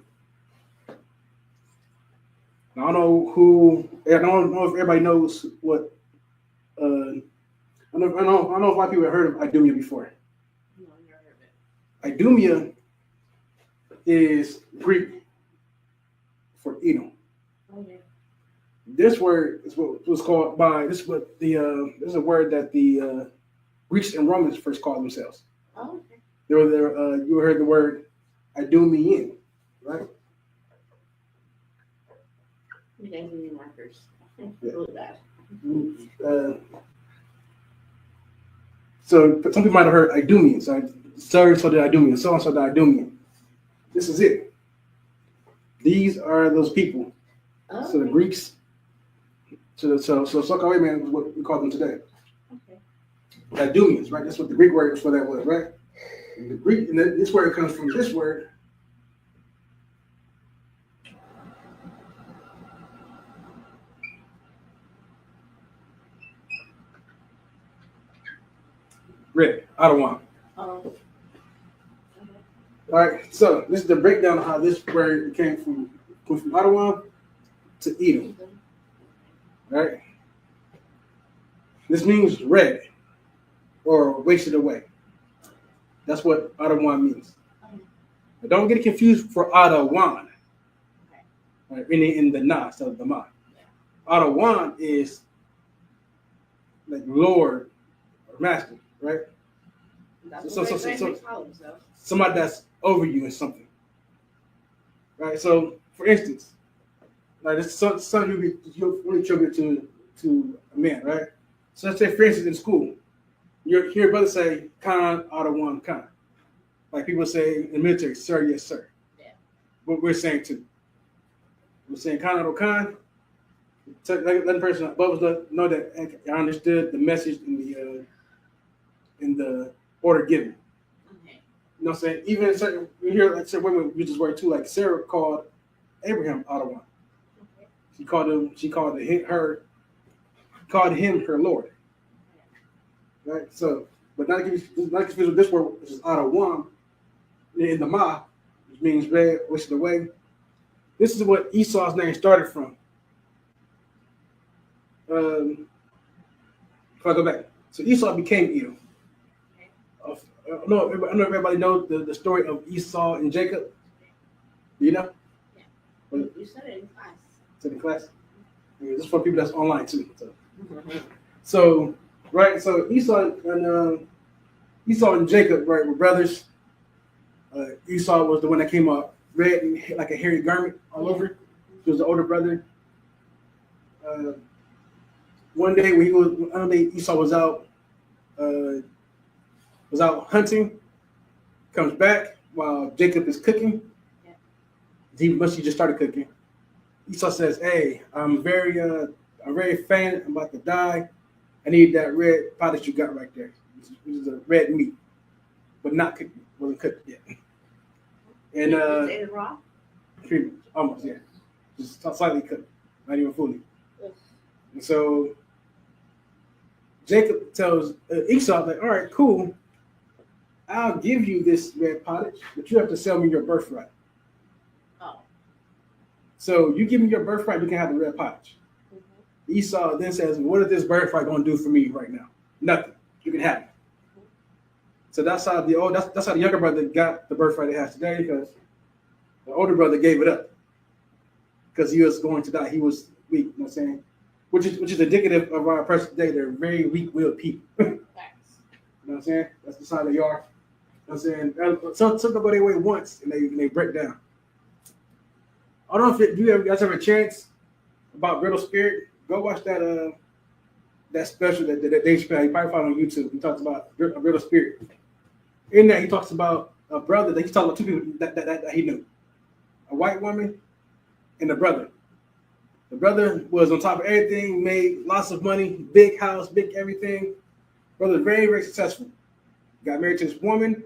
Now, I don't know if everybody knows what. I don't know if a lot of people have heard of Idumea before. No, I've never heard of it. Idumea is Greek for Edom. Okay. This word is what was called by this is what the this is a word that the Greeks and Romans first called themselves. Oh, okay. You heard the word Idumean, right? You guys need markers. Yeah. Really bad. So some people might have heard Idumean. So the Idumean, so and so the Idumean. This is it. These are those people. Oh, So the okay. Greeks. So so-called white man is what we call them today. Okay. Idumeans, right? That's what the Greek word for that was, right? And the Greek, and this word comes from this word. Red, Ottawa. Oh. Okay. All right, so this is the breakdown of how this word came from Ottawa to Edom. All right, this means red or wasted away. That's what Ottawa means. Okay. But don't get confused for Ottawa. Okay. Right, in the na, so the ma. Ottawa is like Lord or Master, right? That's So- what so- they so- call themselves. Somebody that's over you in something. Right. So, for instance, like this something you only attribute to a man, right? So let's say, for instance, in school, you hear brothers say "Khan, Ottawa, Khan." Like people say in the military, "Sir, yes, sir." Yeah. What we're saying too. We're saying "Khan, Ottawa, Khan." Let the person above us know that I understood the message in the order given. Okay. You know what I'm saying? Even in certain, we hear like certain women use this word too. Like Sarah called Abraham Ottawa. Okay. She called him her Lord. Right? So, but not confused with this word, which is Ottawa, in the Ma, which means red, wasted away. This is what Esau's name started from. If I go back, so Esau became Edom. I know everybody knows the story of Esau and Jacob. You know? Yeah. You said it in class. To the class. Yeah, this is for people that's online too. So right, so Esau and Jacob, right, were brothers. Esau was the one that came up red and like a hairy garment all over. He was the older brother. One day when Esau was out hunting, comes back while Jacob is cooking. Yeah. He just started cooking. Esau says, "Hey, I'm very faint. I'm about to die. I need that red pot that you got right there. This is a red meat, but not cooked. Wasn't cooked yet." And You ate it raw? pretty much, almost, yeah, just slightly cooked, not even fully. Ugh. And so Jacob tells Esau, like, "All right, cool. I'll give you this red pottage, but you have to sell me your birthright. Oh. So you give me your birthright, you can have the red pottage." Mm-hmm. Esau then says, "What is this birthright going to do for me right now? Nothing. You can have it." So that's how the younger brother got the birthright he has today, because the older brother gave it up. because he was going to die. He was weak. You know what I'm saying? Which is indicative of our present day. They're very weak-willed people. You know what I'm saying? That's the side they are. You know what I'm saying? Some go their way once and they break down. I don't know if you guys have a chance about Brittle Spirit. Go watch that special that Dave Chappelle. You probably found on YouTube. He talks about Brittle Spirit. In that, he talks about a brother. He's talking about two people that he knew: a white woman and a brother. The brother was on top of everything, made lots of money, big house, big everything. Brother very, very successful. Got married to this woman,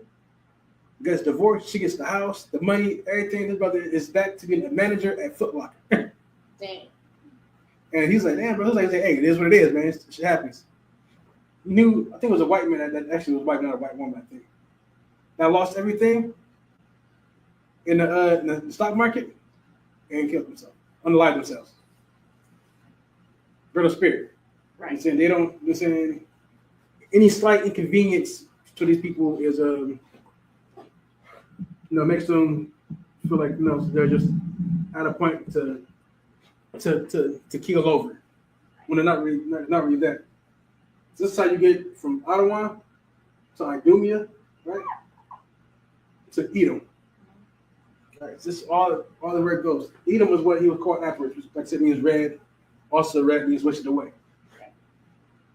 gets divorced, she gets the house, the money, everything. His brother is back to being a manager at Foot Locker. Dang. And he's like, damn, bro. He's like, hey, it is what it is, man. Shit happens. He knew, I think it was a white man that actually was white, not a white woman, I think. That lost everything in the stock market and killed themselves, unalived themselves. Brittle Spirit. Right. You're saying they don't, you're saying any slight inconvenience to these people is, makes them feel like, they're just at a point to keel over when they're not really that. So this is how you get from Ottawa to Idumea, right? To Edom. Right. So this is all the word goes. Edom was what he was called afterwards, which, like I said, means red. Also, red means wish it away.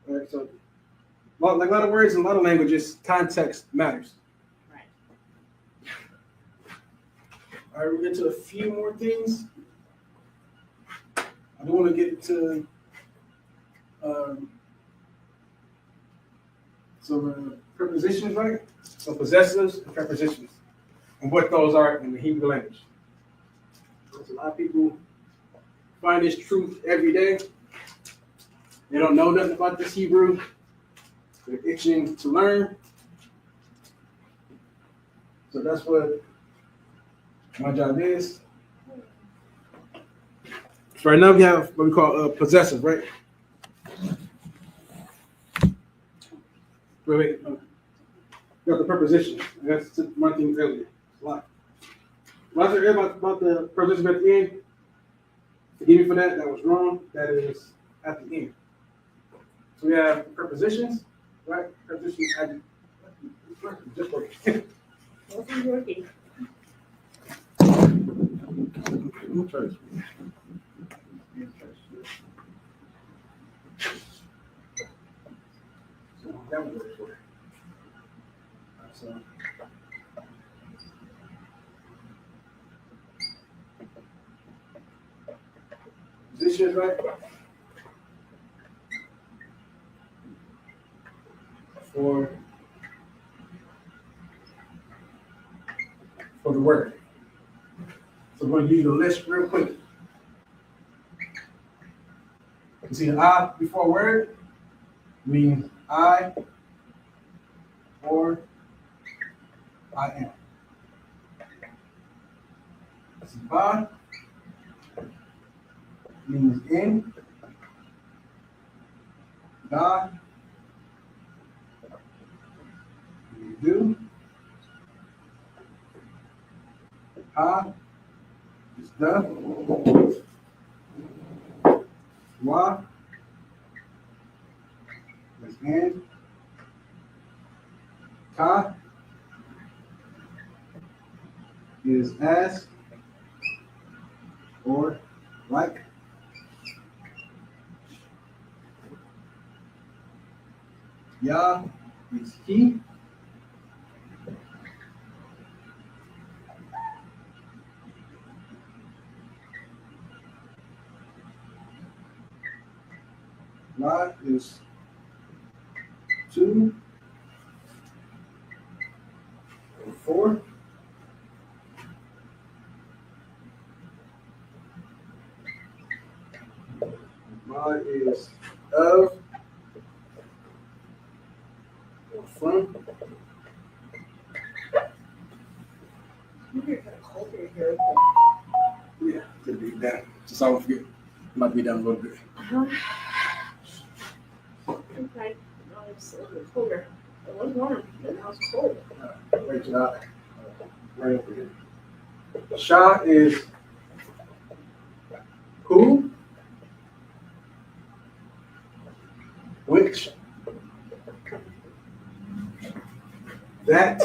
All right. So, like a lot of words in a lot of languages, context matters. Right. All right, we'll get to a few more things. I do want to get to some prepositions, right? So possessives and prepositions, and what those are in the Hebrew language. There's a lot of people find this truth every day. They don't know nothing about this Hebrew. They're itching to learn. So that's what my job is. So right now we have what we call possessive, right? Wait. We got the preposition. That's one thing earlier. A lot. When I said about the preposition at the end, forgive me for that. That was wrong. That is at the end. So we have prepositions, right? Prepositions. Just working. Wasn't working. We'll try this. So that would work for it. So positions, right? For the word. So we're going to use the list real quick. You see the I before a word means I or I am. See ba means in. Da means do. Ha is the. Wa is and. Ka is as or like. Ya is he. La is two or four. Ma is of or from. You're kind of cold in here. Yeah, could be that. Just I won't forget. Might be down a little bit. Okay. Now it's a little colder. It was warm, but now it's cold. Right to that. Right over here. Sha is which, that,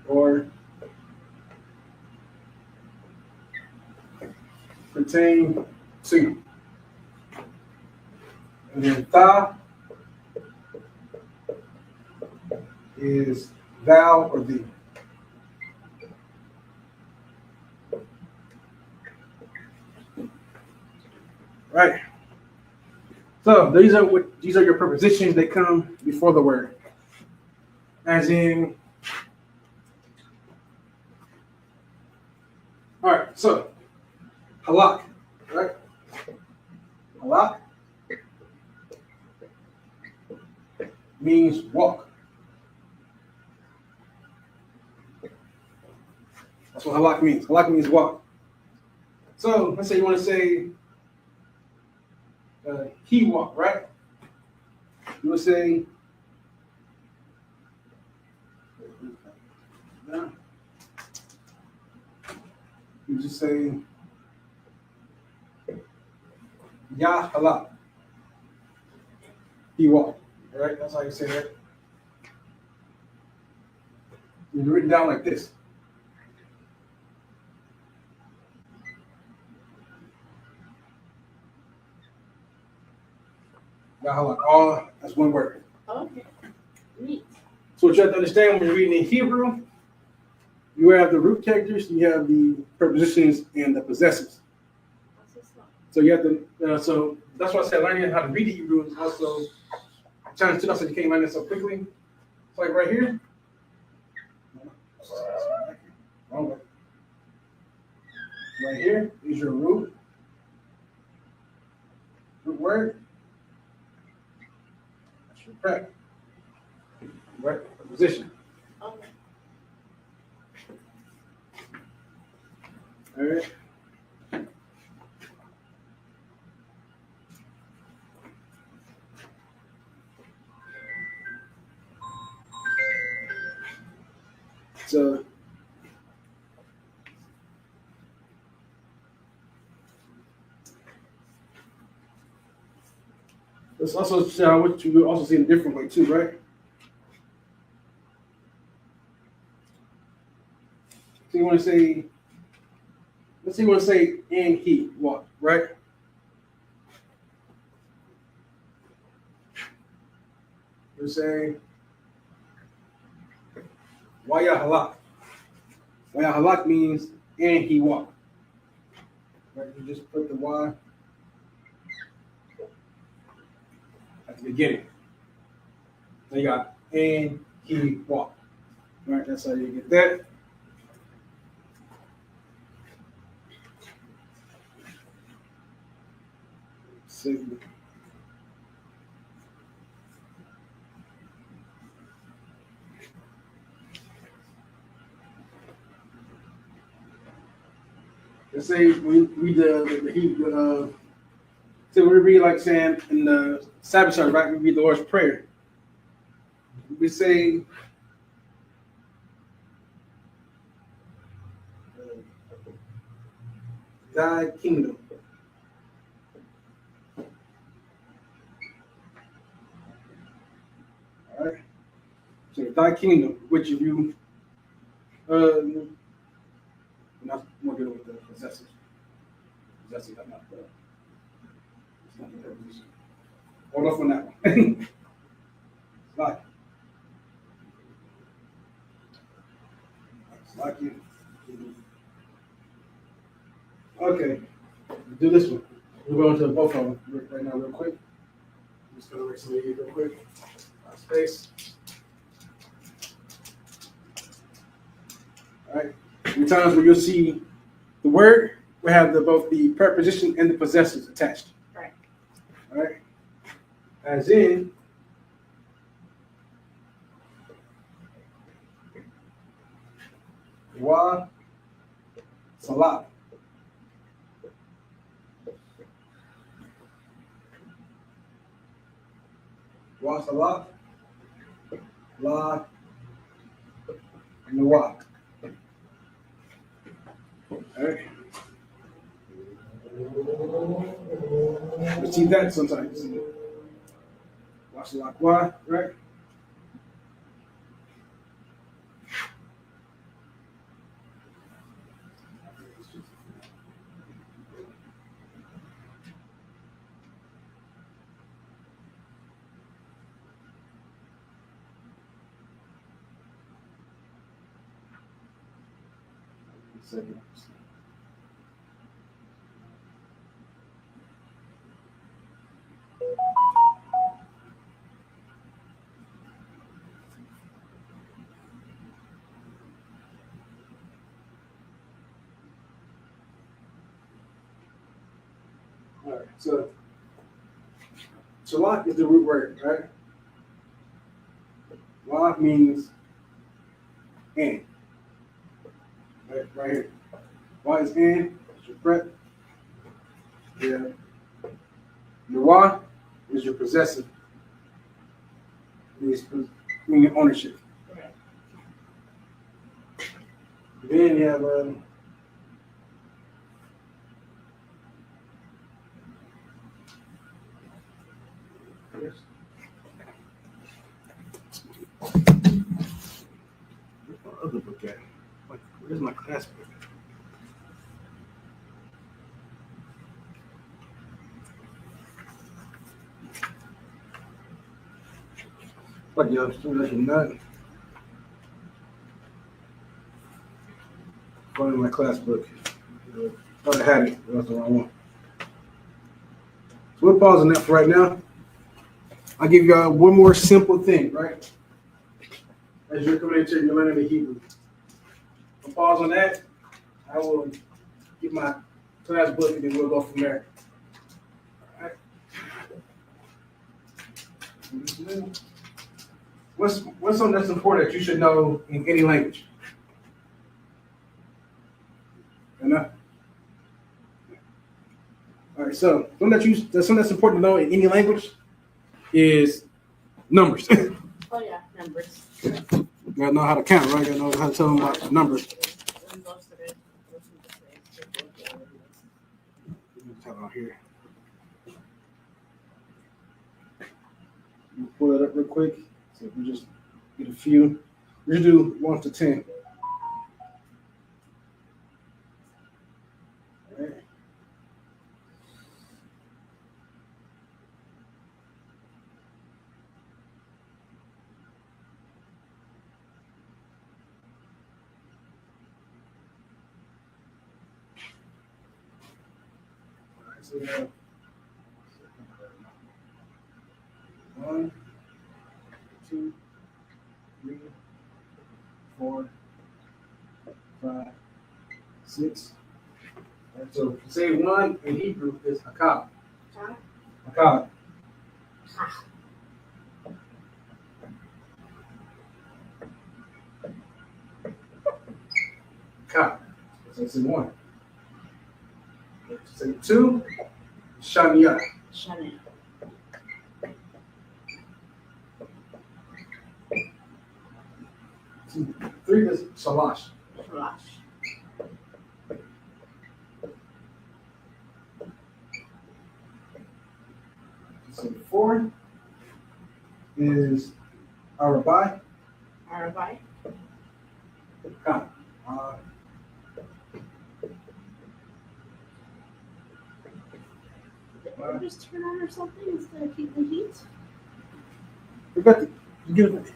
or pertain to. And then tha is thou or thee. Right. So these are your prepositions. They come before the word. As in, all right. So halak, right? Halak means walk. That's what halak means. Halak means walk. So let's say you want to say he walked, right? You would say you just say Ya halak. He walked. Right? That's how you say that. It's written down like this. Ya halak. All that's one word. Okay. Neat. So what you have to understand when you're reading in Hebrew, you have the root characters, you have the prepositions, and the possessives. So you have to. So that's why I said learning how to read the Hebrew is also challenge too. So you can't learn it so quickly. It's like right here. Wrong way. Right here is your root word. That's your prep. Right? Preposition. Okay. All right. So let's also what you will also see in a different way too, right? So you want to say, let's say you want to say and he walked, right? You say Waya halak. Waya halak means and he walked. Right? You just put the Y at the beginning. Then you got and he walked. Right? That's how you get that. Sigma. Let's say we read the Hebrew, so we read like saying in the Sabbath service, right? We read the Lord's Prayer. We say, Thy kingdom. All right. So Thy kingdom, which if you, I'm not more good with the possessive. Possessive, that's not the. It's not the preposition. Hold off on that one. Like. Like you. Okay. Do this one. We'll go into both of them right now, real quick. I'm just gonna write some of these real quick. Space. All right. Three times where you'll see the word, we have both the preposition and the possessives attached. Right. All right. As in, wa salat. Wa salat. La Noah. All right. We see that sometimes. LASHAWAN, right? Second. All right, so Shalak is the root word, right? Wa means and. Right here. Wa is and, it's your breath. Yeah. Your wa is your possessive. Meaning ownership. Right. Then you have where's my other book at? Where's my class book? Fuck yo, that's nut. Finding my class book. Thought I had it, but that's the wrong one. So we'll pause on that for right now. I'll give you one more simple thing, right? As you're coming into your learning the Hebrew. I'll pause on that. I will get my class book and then we'll go from there. All right. What's something that's important that you should know in any language? Enough. All right, so something that's important to know in any language is numbers. Oh yeah, numbers. You gotta know how to count, right? You gotta know how to tell them about numbers. Tell out here. Pull it up real quick. So we just get a few. We just do 1 to 10. All right. So we have 1, 2, 3, 4, 5, 6. All right, so say 1 in Hebrew is hakab. Hakab. Hakab. So say 1. Say 2, shania. Shania. 3 is shalash. Shalash. So 4 is arabai. Arabai. Come. Did it just turn on or something instead of keep the heat? We got to give it.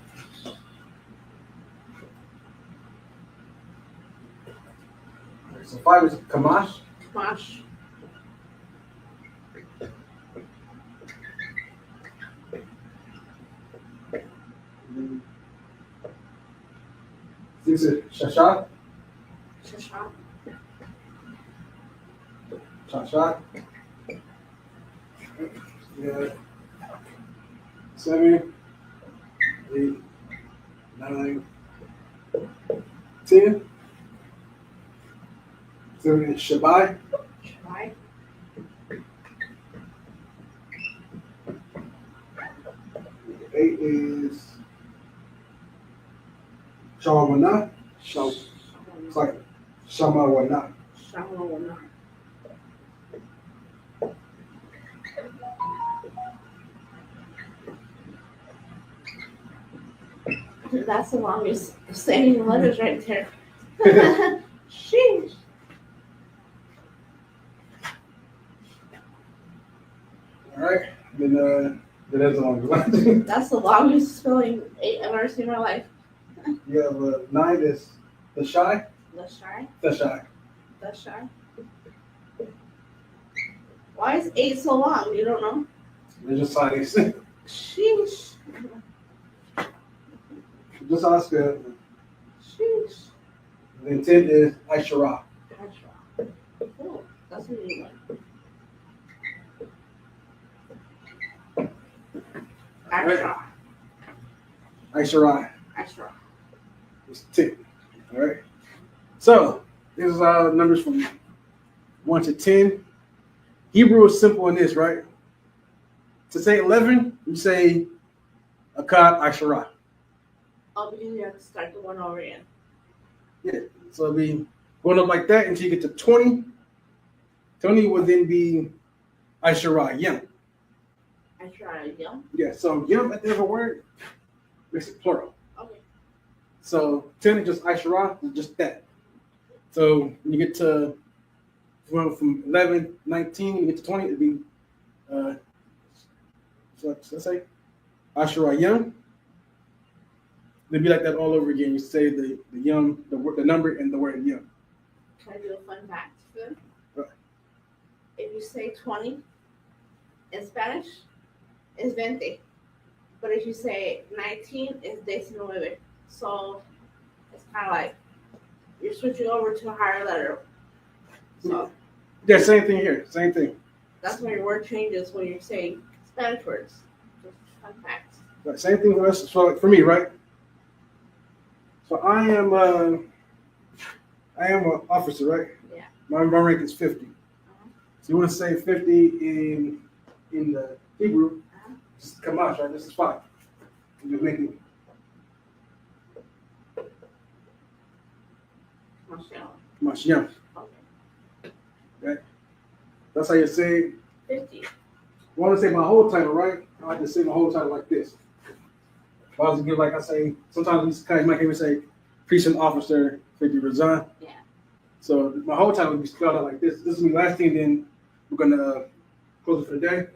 So 5 is kamash. Kamash. 6 is shashat. Shashat. Shashat. Yeah. 7, 8, 9, 10. 7 is shabai. Shabai. 8 is shawana. It's like shamawana. Shamawana. That's the longest saying letters right there. Sheesh. All right. Then that's the longest one. That's the longest spelling I've ever seen in my life. You have 9 is the shy. The shy. The shy. The shy. Why is 8 so long? You don't know? They just saw this. Sheesh. Just ask it. Sheesh. Then 10 is Aishara. Oh, that's a new one. Extra. Aishara. Extra. It's 10. All right. So these are numbers from 1 to 10. Hebrew is simple in this, right? To say 11, you say Akkad Aishara. Oh, because you have to start the one over again. Yeah. So it'll be going up like that until you get to 20. 20 will then be Aishara Yam. Extra, yeah. Yeah. So Yam at the end of a word makes it plural. Okay. So 10 is just Aishara, is just that. So when you get to from 11, 19, you get to 20, it'd be so let's say Ashura Yum. It'd be like that all over again. You say the yum, the number, and the word yum. Can I do a fun fact? Good. Right. If you say 20 in Spanish, it's 20. But if you say 19, it's 19. So it's kind of like you're switching over to a higher letter. So Yeah, same thing here. Same thing. that's when your word changes when you're saying Spanish words. Just fun facts. Right, same thing for us. So for me, right? So I am an officer, right? Yeah. My rank is 50. So you want to say 50 in the Hebrew? Just come out, right? This is 5. You're making Mashiach. Okay. Right? That's how you say. 50. You want to say my whole title, right? I like to say my whole title like this. If I was to give, like I say, sometimes these guys might even say precinct officer 50 Razan. Yeah. So my whole title would be spelled out like this. This is my last thing, then we're going to close it for the day. I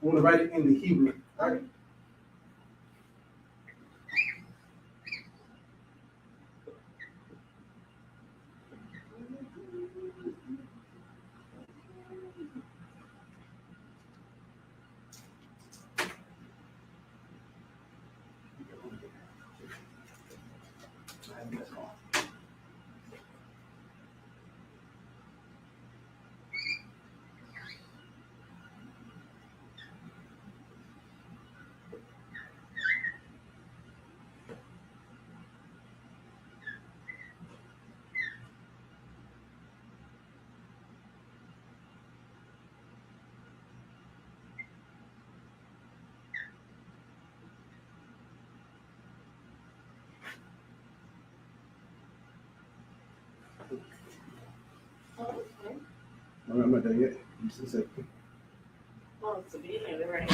want to write it in the Hebrew. All right? Oh, okay. I'm not done yet. Just a second. Well, it's the beginning of it, right?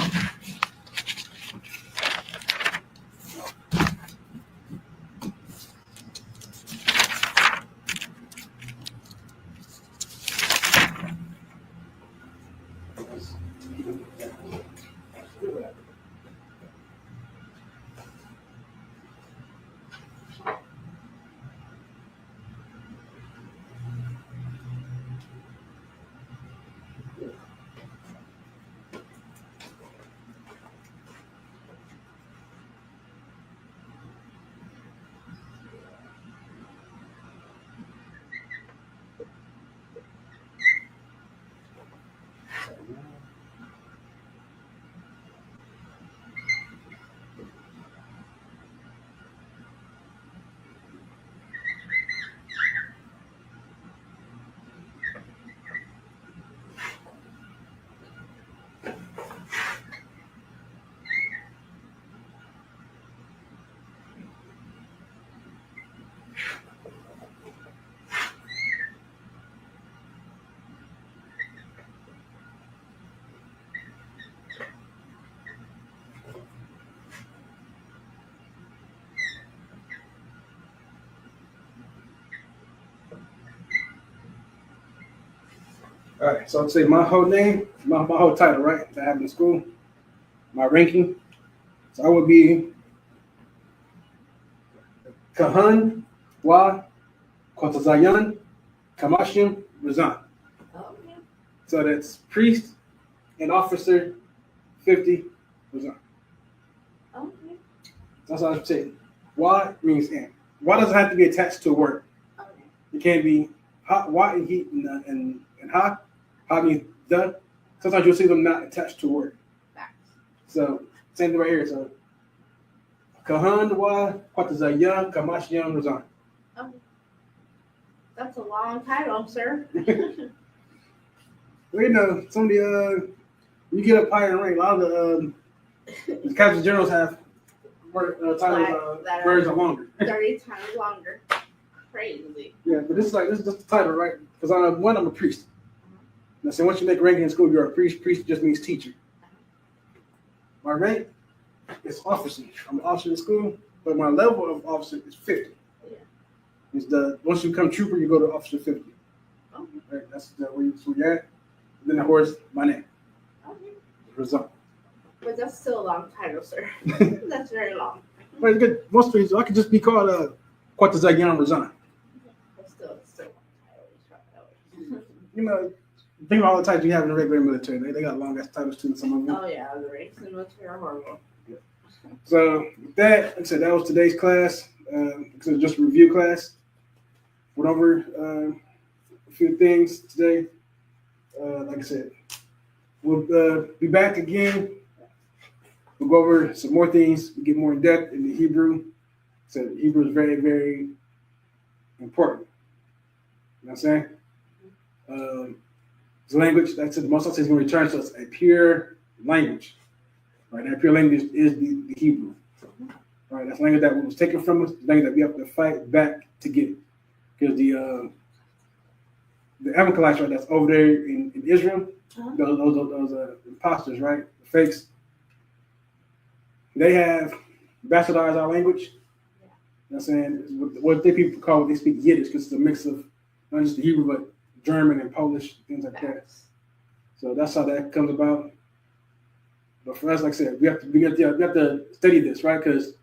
All right, so I'd say my whole name, my whole title, right, that I have in school, my ranking. So I would be Kahan Wa Kotazayan Kamashim Razan. Okay. So that's priest and officer 50 Razan. Okay. That's what I'm saying. Wa means and. Wa doesn't have to be attached to a word. Okay. It can be ha, wa and he and ha. Ha means the. Sometimes you'll see them not attached to a word. Facts. So same thing right here. So Kahan Wa Kotazayan Kamashim Razan. Okay. That's a long title, sir. Well, you know, some of the you get up higher in rank. A lot of the captain generals have titles. Words are longer. 30 times longer. Crazy. Yeah, but this is just the title, right? Because I'm a priest. Now, so once you make ranking in school, you're a priest. Priest just means teacher. My rank is officer. I'm an officer in school, but my level of officer is 50. Yeah. It's once you become trooper, you go to officer 50. Okay. Right? That's where you're at. And then of course my name. Okay. Result. But that's still a long title, sir. That's very long. But it's good. Most reasons I could just be called Quatazayan Razan. But still a long title. You know, think of all the titles you have in the regular military. They got long ass titles too, some of them. Oh yeah, the ranks in the military are horrible. So with that, like I said, that was today's class. So just a review class. Went over a few things today. Like I said, we'll be back again. We'll go over some more things. We get more in depth in the Hebrew. So Hebrew is very, very important. You know what I'm saying? It's a language, like I said, the Most High is going to return to us a pure language. Right? That pure language is the Hebrew. Right? That's language that was taken from us, the language that we have to fight back to get it. Because the Amalekites, right, that's over there in Israel, those imposters, right, the fakes, they have bastardized our language. You know what I'm saying? What they people call, what they speak Yiddish, because it's a mix of not just the Hebrew, but German and Polish, things like that. So that's how that comes about. But for us, like I said, we have to study this, right? Because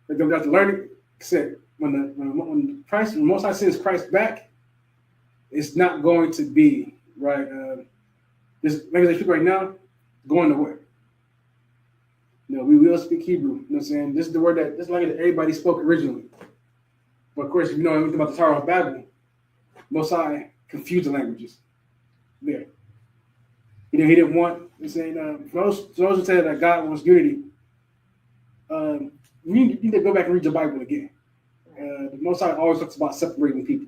we have to learn it. Like I said, when Most High sends Christ back, it's not going to be right. This language I speak right now, going nowhere. You know, we will speak Hebrew. You know what I'm saying? This is the word this language that everybody spoke originally. But of course, if you know anything about the Tower of Babel, Most High confused the languages. There. He didn't want. You know, saying for those who say that God wants unity, you need to go back and read your Bible again. The Most High always talks about separating people.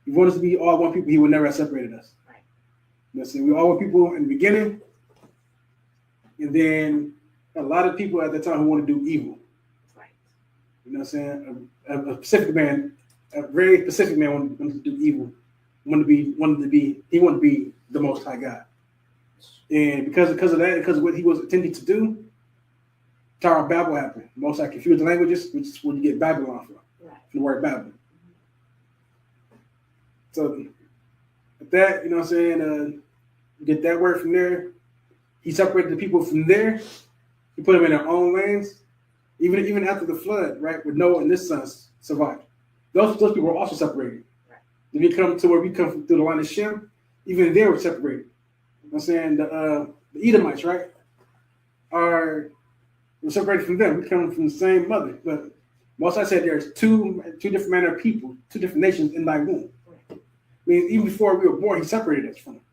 If he wanted us to be all one people, he would never have separated us. Right. You know, so we all one people in the beginning, and then a lot of people at the time who want to do evil. Right. You know what I'm saying? A Pacific man, a very Pacific man wanted to do evil. He wanted to be the Most High God. And because of that, because of what he was intending to do, Tower of Babel happened. Most High confused the languages, which is where you get Babylon from. Right. From the word Babel. So with that, you know what I'm saying, get that word from there. He separated the people from there. He put them in their own lands. Even after the flood, right, with Noah and his sons survived. Those people were also separated. Right. Then we come to where we come from through the line of Shem, even they were separated. You know what I'm saying? The Edomites, right, we're separated from them. We come from the same mother. But Most I said there's two different manner of people, two different nations in thy womb. I mean, even before we were born, he separated us from them.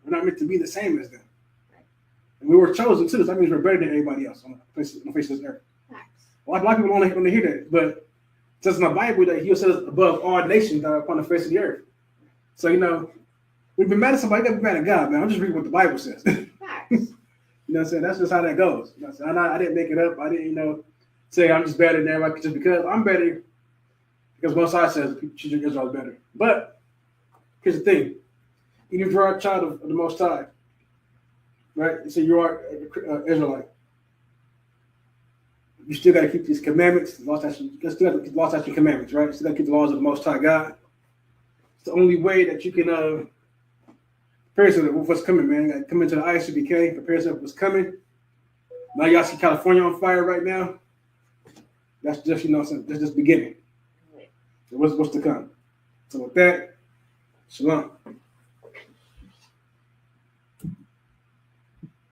We're not meant to be the same as them. And we were chosen too, so that means we're better than everybody else on the face of this earth. A lot of people don't want to hear that, but it says in the Bible that he says above all nations that are upon the face of the earth. So, you know, we've been mad at somebody, gotta be mad at God, man. I'm just reading what the Bible says. You know what I'm saying? That's just how that goes. You know I didn't make it up. I didn't, say I'm just better than everybody just because I'm better. Because one side says children of Israel is better. But here's the thing. Even if you are a child of the Most High, right? So you are an Israelite. You still got to keep these commandments, you still have to keep law, statutes, and commandments, right? You still got to keep the laws of the Most High God. It's the only way that you can prepare yourself with what's coming, man. Like, come into the ISUPK, prepare yourself with what's coming. Now y'all see California on fire right now. That's just, you know, that's just beginning. What's to come. So with that, shalom.